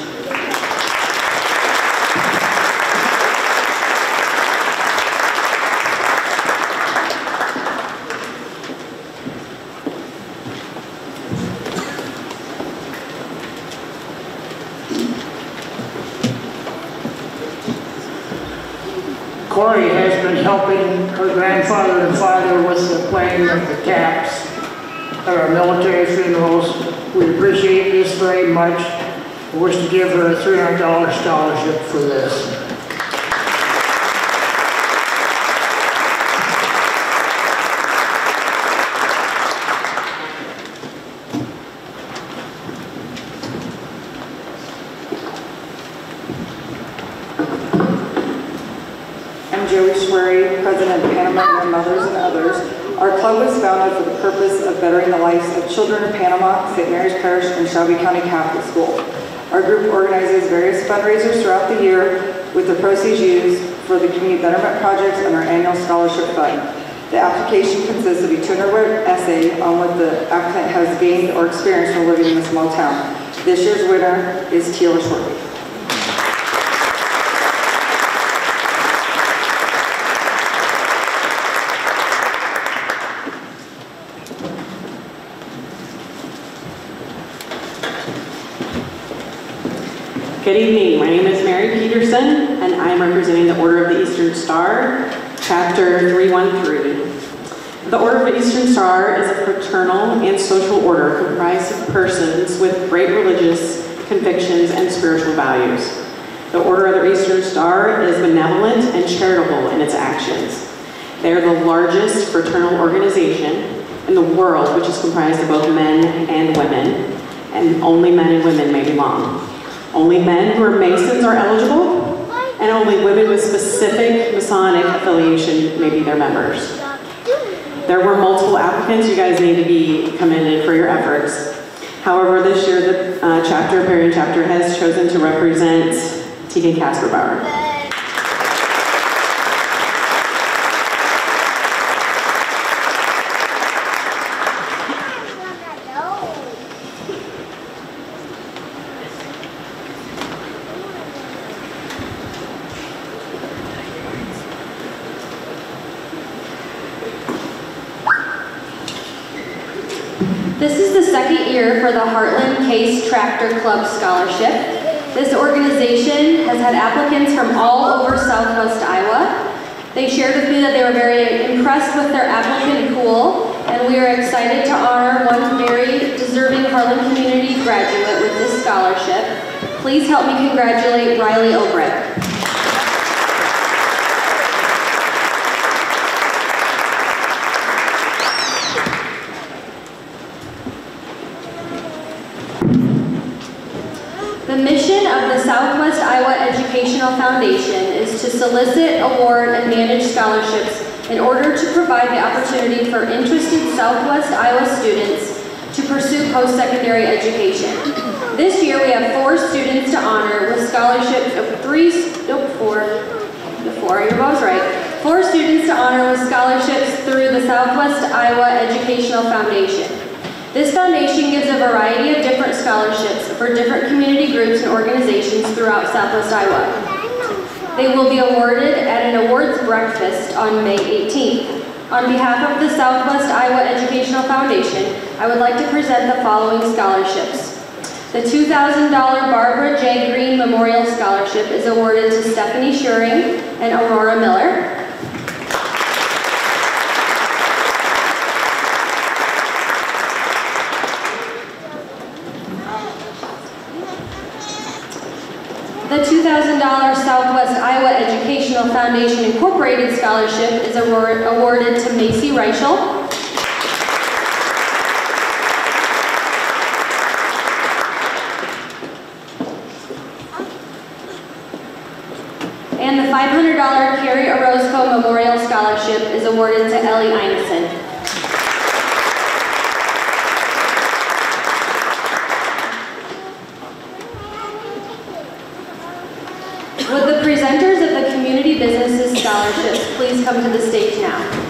Corey has been helping her grandfather and father with the playing of the caps at our military funerals. We appreciate this very much. We wish to give her a $300 scholarship for this. Joey Schwery, President of Panama Young Mothers and Others. Our club was founded for the purpose of bettering the lives of children in Panama, St. Mary's Parish, and Shelby County Catholic School. Our group organizes various fundraisers throughout the year with the proceeds used for the community betterment projects and our annual scholarship fund. The application consists of a 200-word essay on what the applicant has gained or experienced from living in a small town. This year's winner is Tila Schwery. Good evening, my name is Mary Peterson, and I'm representing the Order of the Eastern Star, Chapter 313. The Order of the Eastern Star is a fraternal and social order comprised of persons with great religious convictions and spiritual values. The Order of the Eastern Star is benevolent and charitable in its actions. They are the largest fraternal organization in the world, which is comprised of both men and women, and only men and women may belong. Only men who are Masons are eligible, and only women with specific Masonic affiliation may be their members. There were multiple applicants. You guys need to be commended for your efforts. However, this year the Parian chapter has chosen to represent Tegan Casperbauer. This is the second year for the Harlan Case Tractor Club Scholarship. This organization has had applicants from all over Southwest Iowa. They shared with me that they were very impressed with their applicant pool, and we are excited to honor one very deserving Harlan community graduate with this scholarship. Please help me congratulate Riley Obrecht. The mission of the Southwest Iowa Educational Foundation is to solicit, award, and manage scholarships in order to provide the opportunity for interested Southwest Iowa students to pursue post-secondary education. This year we have 4 students to honor with scholarships of 4 students to honor with scholarships through the Southwest Iowa Educational Foundation. This foundation gives a variety of different scholarships for different community groups and organizations throughout Southwest Iowa. They will be awarded at an awards breakfast on May 18th. On behalf of the Southwest Iowa Educational Foundation, I would like to present the following scholarships. The $2,000 Barbara J. Green Memorial Scholarship is awarded to Stephanie Schuring and Aurora Miller. The $2,000 Southwest Iowa Educational Foundation Incorporated Scholarship is awarded to Macy Reichel. And the $500 Carrie Orozco Memorial Scholarship is awarded to Ellie Einesen. Would the presenters of the Community Businesses Scholarships please come to the stage now?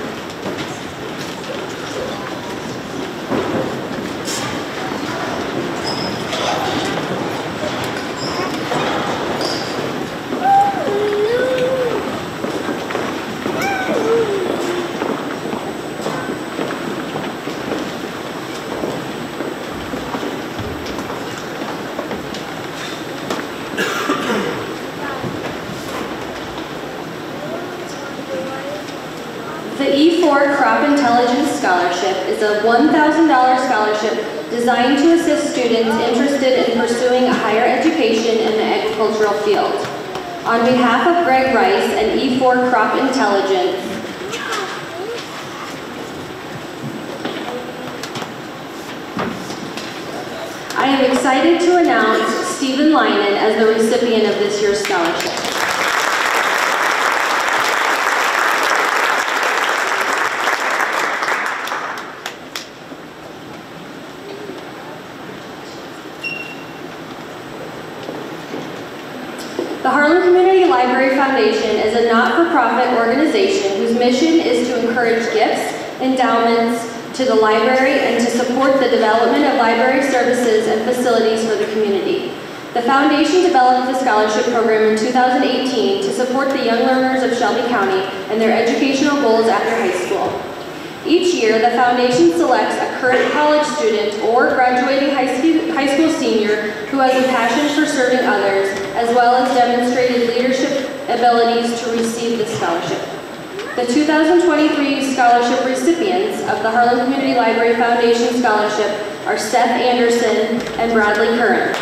The E4 Crop Intelligence Scholarship is a $1,000 scholarship designed to assist students interested in pursuing a higher education in the agricultural field. On behalf of Greg Rice and E4 Crop Intelligence, I am excited to announce Stephen Lynan as the recipient of this year's scholarship. The Harlan Community Library Foundation is a not-for-profit organization whose mission is to encourage gifts, endowments to the library and to support the development of library services and facilities for the community. The foundation developed the scholarship program in 2018 to support the young learners of Shelby County and their educational goals after high school. Each year, the foundation selects a current college student or graduating high school senior who has a passion for serving others, as well as demonstrated leadership abilities to receive this scholarship. The 2023 scholarship recipients of the Harlan Community Library Foundation Scholarship are Seth Anderson and Bradley Curran.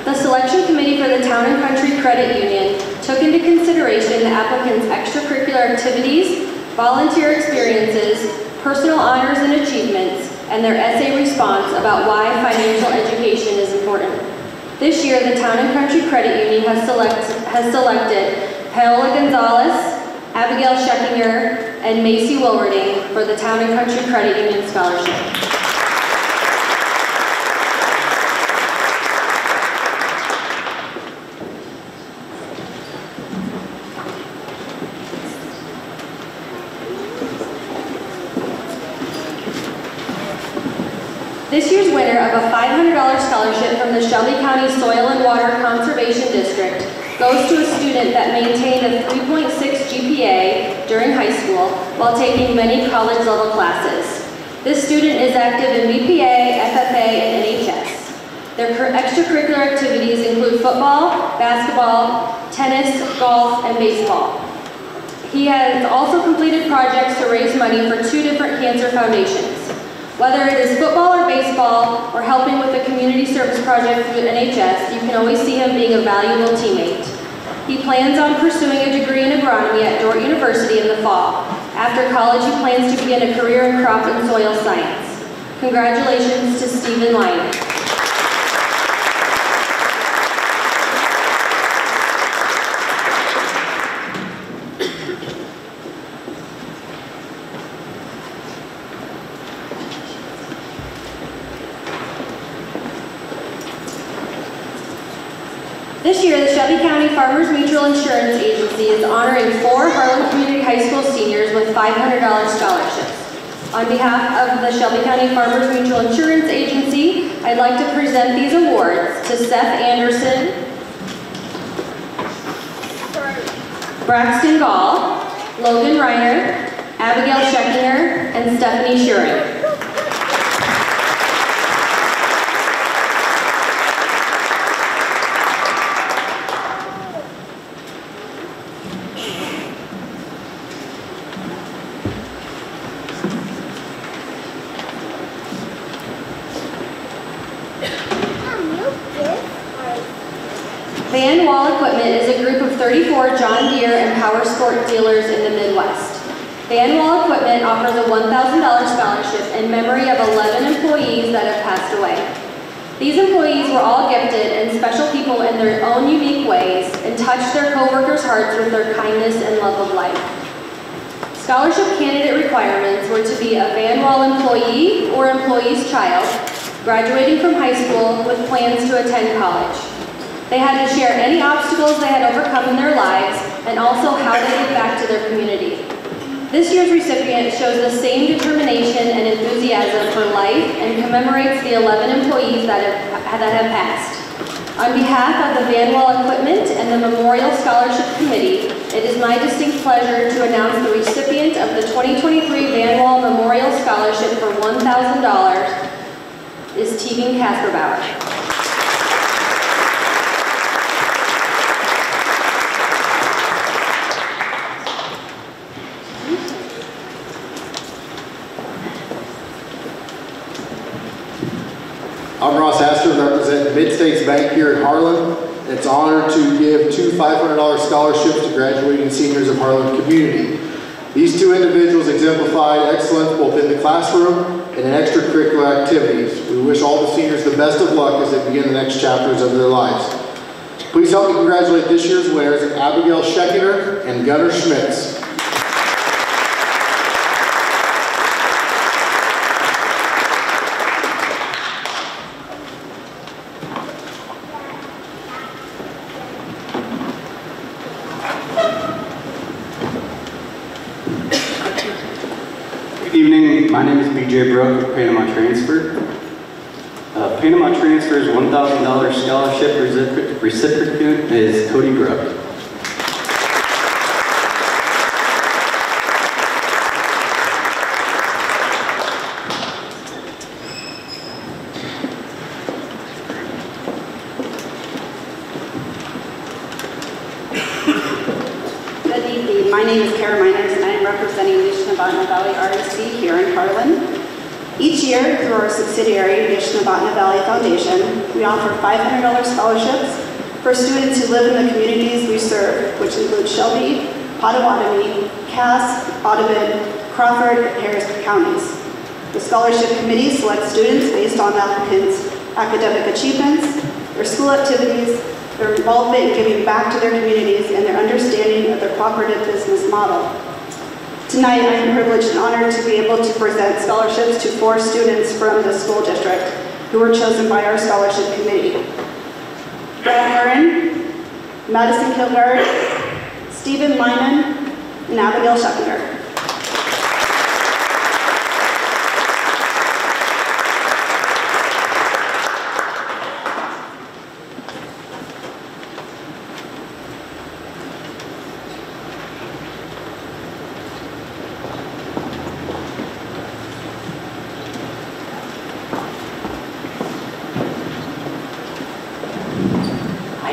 The selection committee for the Town and Country Credit Union took into consideration the applicant's extracurricular activities, volunteer experiences, personal honors and achievements, and their essay response about why financial education is important. This year, the Town and Country Credit Union has selected Paola Gonzalez, Abigail Scheckinger, and Macy Wilwarding for the Town and Country Credit Union Scholarship. This year's winner of a $500 scholarship from the Shelby County Soil and Water Conservation District goes to a student that maintained a 3.6 GPA during high school while taking many college-level classes. This student is active in BPA, FFA, and NHS. Their extracurricular activities include football, basketball, tennis, golf, and baseball. He has also completed projects to raise money for 2 different cancer foundations. Whether it is football or baseball, or helping with a community service project through NHS, you can always see him being a valuable teammate. He plans on pursuing a degree in agronomy at Dordt University in the fall. After college, he plans to begin a career in crop and soil science. Congratulations to Stephen Lyon. This year, the Shelby County Farmers Mutual Insurance Agency is honoring 4 Harlan Community High School seniors with $500 scholarships. On behalf of the Shelby County Farmers Mutual Insurance Agency, I'd like to present these awards to Seth Anderson, Braxton Gall, Logan Reiner, Abigail Scheckinger, and Stephanie Schuring. Van Wall Equipment is a group of 34 John Deere and Power Sport dealers in the Midwest. Van Wall Equipment offers a $1,000 scholarship in memory of 11 employees that have passed away. These employees were all gifted and special people in their own unique ways and touched their co-workers' hearts with their kindness and love of life. Scholarship candidate requirements were to be a Van Wall employee or employee's child, graduating from high school with plans to attend college. They had to share any obstacles they had overcome in their lives and also how they give back to their community. This year's recipient shows the same determination and enthusiasm for life and commemorates the 11 employees that have passed. On behalf of the Van Wall Equipment and the Memorial Scholarship Committee, it is my distinct pleasure to announce the recipient of the 2023 Van Wall Memorial Scholarship for $1,000 is Tegan Kasperbauer. I'm Ross Astor, representing Mid-States Bank here in Harlan. It's an honor to give 2 $500 scholarships to graduating seniors of Harlan community. These 2 individuals exemplified excellence both in the classroom and in extracurricular activities. We wish all the seniors the best of luck as they begin the next chapters of their lives. Please help me congratulate this year's winners, Abigail Scheckinger and Gunnar Schmitz. Good evening, my name is BJ Brook of Panama Transfer. Panama Transfer's $1,000 scholarship recipient is Cody Grubb. My name is Kara Miners, and I am representing Nishnabotna Valley REC here in Harlan. Each year, through our subsidiary, Nishnabotna Valley Foundation, we offer $500 scholarships for students who live in the communities we serve, which include Shelby, Potawatomi, Cass, Audubon, Crawford, and Harris counties. The scholarship committee selects students based on the applicants' academic achievements, their school activities, their involvement in giving back to their communities, and their understanding of their cooperative business model. Tonight, I am privileged and honored to be able to present scholarships to 4 students from the school district who were chosen by our scholarship committee. Brad Curran, Madison Kilgard, Stephen Lyman, and Abigail Scheckinger.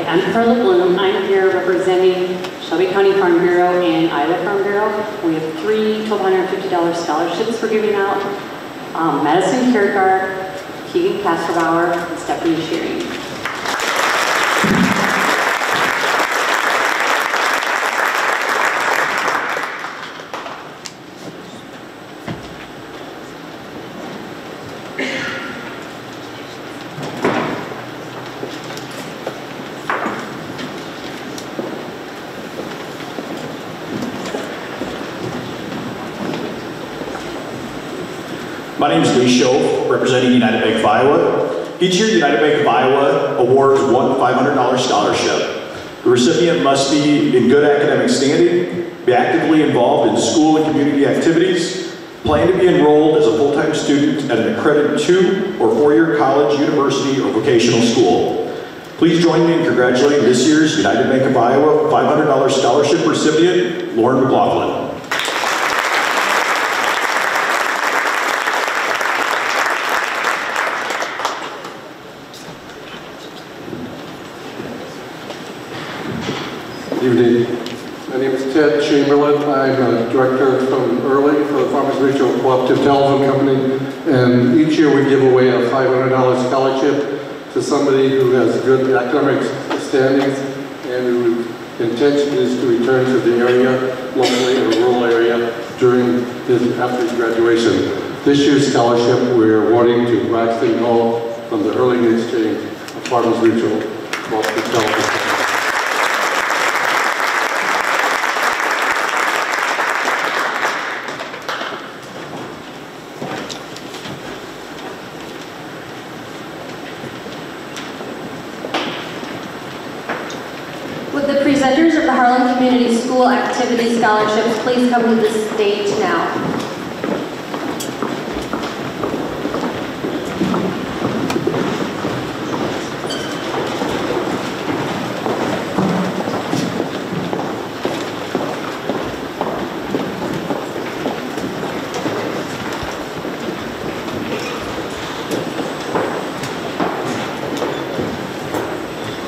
I'm Carla Bloom. I'm here representing Shelby County Farm Bureau and Iowa Farm Bureau. We have 3 $1,250 scholarships we're giving out. Madison Kierkegaard, Keegan Castrebauer, and Stephanie Shearing. My name is Lee Schoaf, representing United Bank of Iowa. Each year, United Bank of Iowa awards one $500 scholarship. The recipient must be in good academic standing, be actively involved in school and community activities, plan to be enrolled as a full-time student at an accredited 2- or 4-year college, university, or vocational school. Please join me in congratulating this year's United Bank of Iowa $500 scholarship recipient, Lauren McLaughlin. Good evening. My name is Ted Chamberlain. I'm a director from Early for the Farmers Mutual Cooperative Telephone Company. And each year we give away a $500 scholarship to somebody who has good academic standings and whose intention is to return to the area, locally or rural area, after his graduation. This year's scholarship we're awarding to Braxton Hall from the Early Exchange of Farmers Mutual Cooperative Telephone Company. Would the presenters of the Harlan Community School Activity Scholarships please come to the stage now?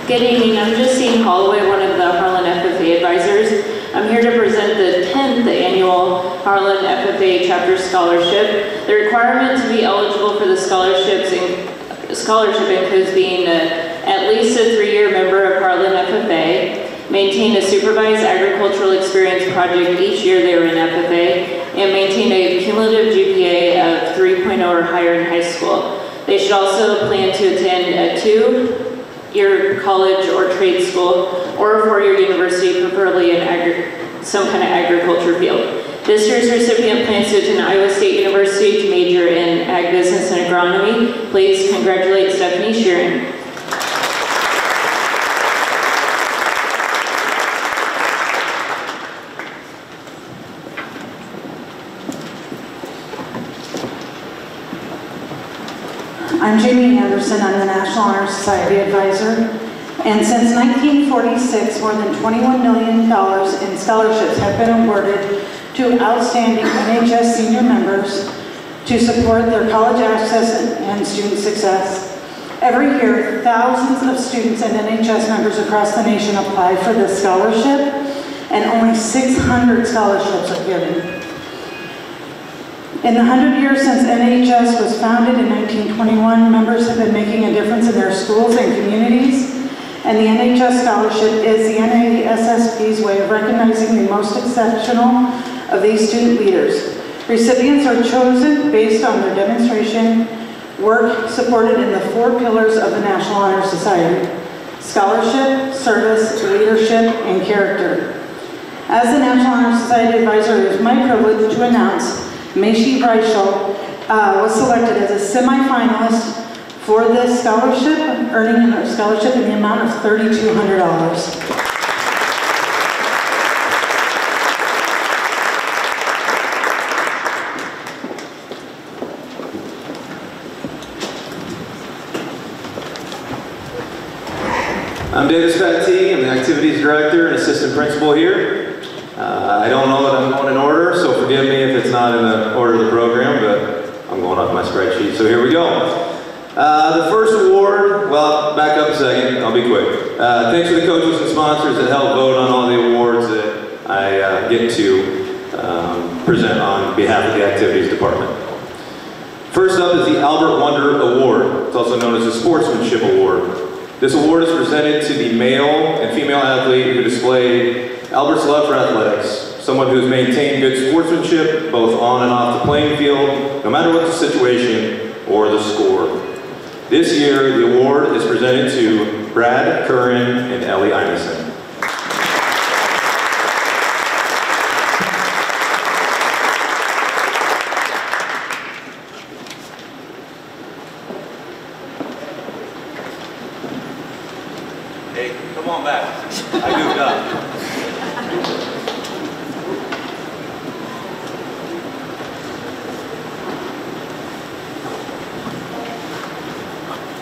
Good evening. I'm Justine Holloway, one of the Harlan FFA advisors. I'm here to present the 10th annual Harlan FFA Chapter Scholarship. The requirement to be eligible for the scholarship includes being at least a 3-year member of Harlan FFA, maintain a supervised agricultural experience project each year they were in FFA, and maintain a cumulative GPA of 3.0 or higher in high school. They should also plan to attend a 2-year college or trade school, or a 4-year university, preferably in some kind of agriculture field. This year's recipient plans to attend Iowa State University to major in ag business and agronomy. Please congratulate Stephanie Shearing. I'm Jamie Anderson. Peterson. I'm the National Honor Society advisor. And since 1946, more than $21 million in scholarships have been awarded to outstanding NHS senior members to support their college access and student success. Every year, thousands of students and NHS members across the nation apply for this scholarship, and only 600 scholarships are given. In the 100 years since NHS was founded in 1921, members have been making a difference in their schools and communities, and the NHS Scholarship is the NASSP's way of recognizing the most exceptional of these student leaders. Recipients are chosen based on their demonstration work supported in the 4 pillars of the National Honor Society: scholarship, service, leadership, and character. As the National Honor Society advisor, it is my privilege to announce Maishi Reichel was selected as a semifinalist for this scholarship, earning a scholarship in the amount of $3,200. I'm Davis Pattee. I'm the Activities Director and Assistant Principal here. I don't know that I'm going in order, so forgive me if it's not in the order of the program, but I'm going off my spreadsheet, so here we go. The first award, well, back up a second, I'll be quick. Thanks to the coaches and sponsors that helped vote on all the awards that I get to present on behalf of the Activities Department. First up is the Albert Wonder Award. It's also known as the Sportsmanship Award. This award is presented to the male and female athlete who displayed Albert's love for athletics, someone who has maintained good sportsmanship both on and off the playing field, no matter what the situation or the score. This year, the award is presented to Brad Curran and Ellie Ineson. Hey, come on back. I goofed up.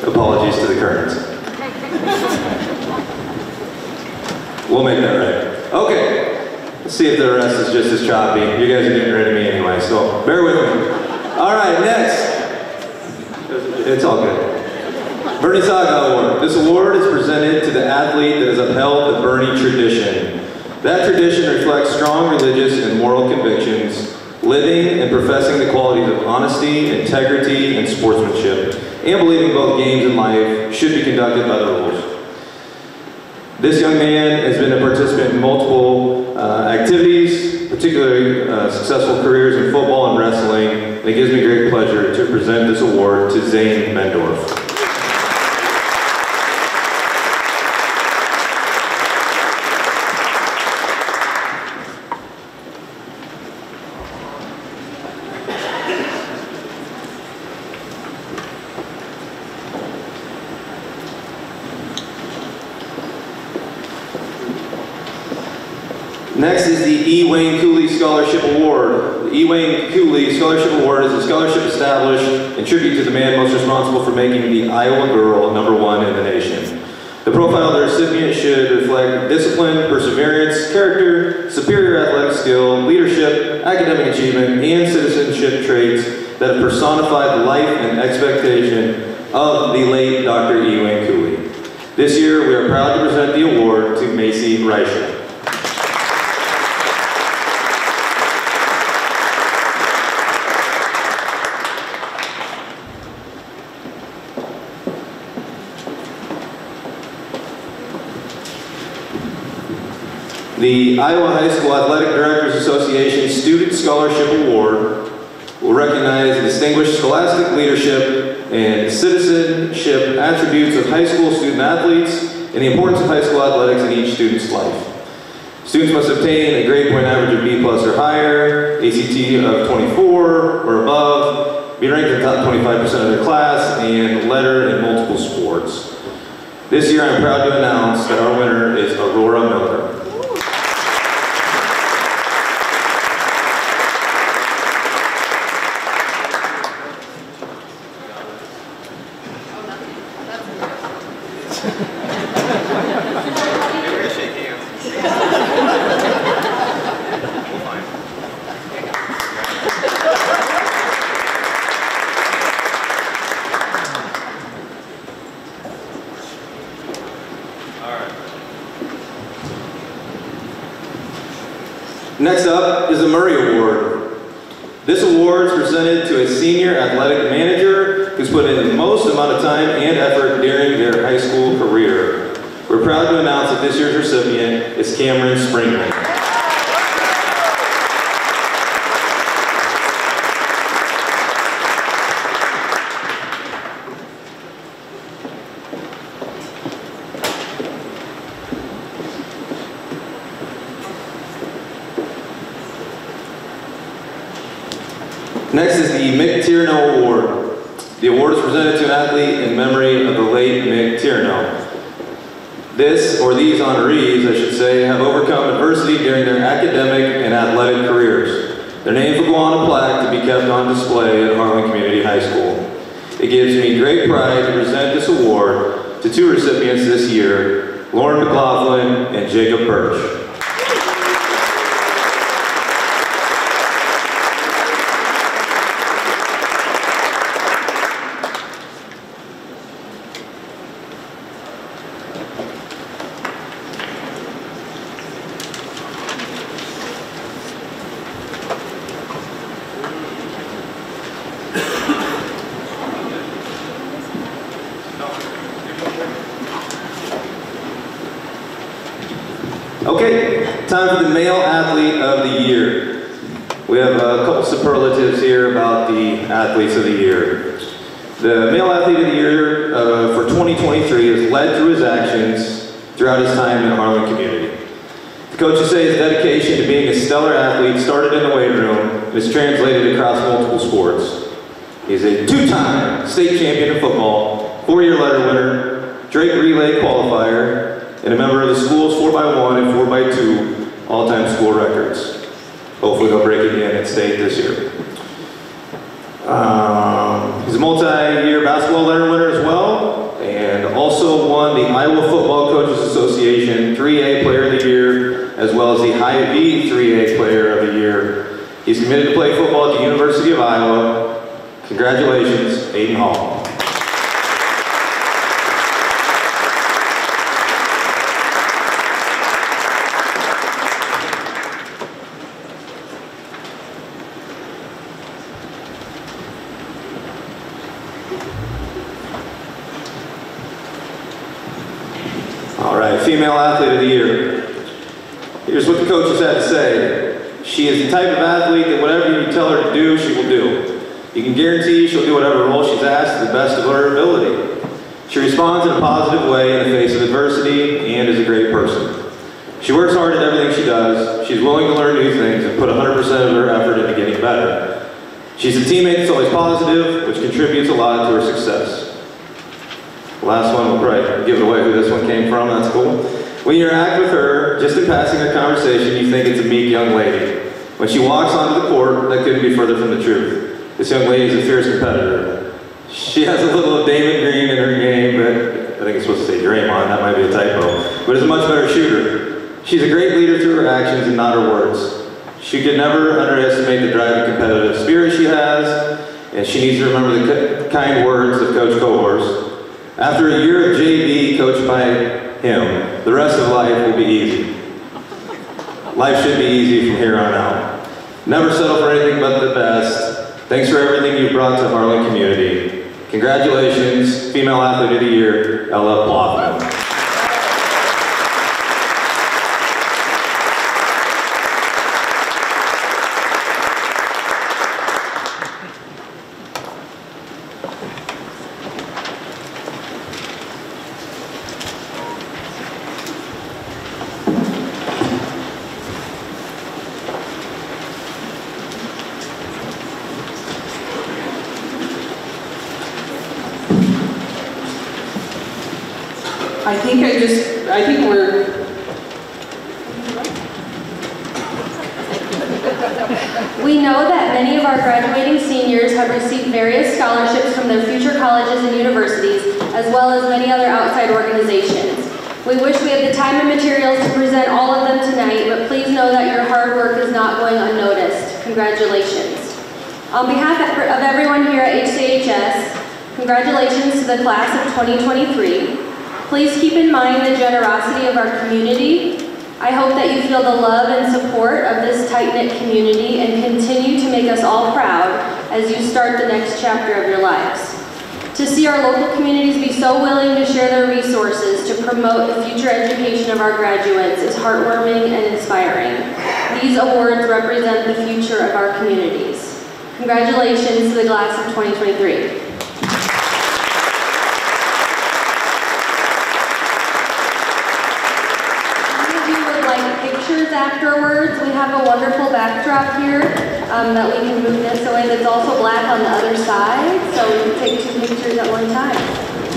Apologies to the Currents. We'll make that right. Okay, let's see if the rest is just as choppy. You guys are getting rid of me anyway, so bear with me. All right, next. It's all good. Bernie Saga Award. This award is presented to the athlete that has upheld the Bernie tradition. That tradition reflects strong religious and moral convictions, living and professing the qualities of honesty, integrity, and sportsmanship, and believing both games and life should be conducted by the rules. This young man has been a participant in multiple activities, particularly successful careers in football and wrestling, and it gives me great pleasure to present this award to Zane Mendorf. Next is the E. Wayne Cooley Scholarship Award. The E. Wayne Cooley Scholarship Award is a scholarship established in tribute to the man most responsible for making the Iowa girl #1 in the nation. The profile of the recipient should reflect discipline, perseverance, character, superior athletic skill, leadership, academic achievement, and citizenship traits that have personified the life and expectation of the late Dr. E. Wayne Cooley. This year, we are proud to present the award to Macy Reichel. The Iowa High School Athletic Directors Association Student Scholarship Award will recognize the distinguished scholastic leadership and citizenship attributes of high school student athletes and the importance of high school athletics in each student's life. Students must obtain a grade point average of B+ or higher, ACT of 24 or above, be ranked in the top 25% of their class, and letter in multiple sports. This year I'm proud to announce that our winner is Aurora Miller. All right. Next up is the Murray Award. This award is presented to a senior athletic manager who's put in the most amount of time and effort during their high school career. We're proud to announce that this year's recipient is Cameron Springman. Next is the Mick Tierno Award. The award is presented to an athlete in memory of the late Mick Tierno. These honorees, I should say, have overcome adversity during their academic and athletic careers. Their names will go on a plaque to be kept on display at Harlan Community High School. It gives me great pride to present this award to two recipients this year, Lauren McLaughlin and Jacob Birch. Okay, time for the Male Athlete of the Year. We have a couple superlatives here about the Athletes of the Year. The Male Athlete of the Year for 2023 has led through his actions throughout his time in Harlan community. The coaches say his dedication to being a stellar athlete started in the weight room and is translated across multiple sports. He's a two-time state champion in football, 4-year letter winner, Drake Relay qualifier, and a member of the school's 4x1 and 4x2 all-time school records. Hopefully they'll break it again at state this year. He's a multi-year basketball letter winner as well, and also won the Iowa Football Coaches Association 3A Player of the Year, as well as the Hy-Vee 3A Player of the Year. He's committed to play football at the University of Iowa. Congratulations, Aiden Hall. All right, Female Athlete of the Year. Here's what the coaches had to say. She is the type of athlete that whatever you tell her to do, she will do. You can guarantee she'll do whatever role she's asked to the best of her ability. She responds in a positive way in the face of adversity and is a great person. She works hard at everything she does. She's willing to learn new things and put 100% of her effort into getting better. She's a teammate that's always positive, which contributes a lot to her success. The last one, we'll probably give away who this one came from, that's cool. When you interact with her, just in passing a conversation, you think it's a meek young lady. When she walks onto the court, that couldn't be further from the truth. This young lady is a fierce competitor. She has a little of Damon Green in her game, but I think it's supposed to say Draymond, that might be a typo, but is a much better shooter. She's a great leader through her actions and not her words. She could never underestimate the drive and competitive spirit she has, and she needs to remember the kind words of Coach Cohors. After a year of JV coached by him, the rest of life will be easy. Life should be easy from here on out. Never settle for anything but the best. Thanks for everything you brought to Harlan community. Congratulations, Female Athlete of the Year, Ella Blockman. I think we're... We know that many of our graduating seniors have received various scholarships from their future colleges and universities, as well as many other outside organizations. We wish we had the time and materials to present all of them tonight, but please know that your hard work is not going unnoticed. Congratulations. On behalf of everyone here at HCHS, congratulations to the class of 2023. Please keep in mind the generosity of our community. I hope that you feel the love and support of this tight-knit community and continue to make us all proud as you start the next chapter of your lives. To see our local communities be so willing to share their resources to promote the future education of our graduates is heartwarming and inspiring. These awards represent the future of our communities. Congratulations to the class of 2023. Pictures afterwards. We have a wonderful backdrop here that we can move this away that's also black on the other side, so we can take 2 pictures at one time.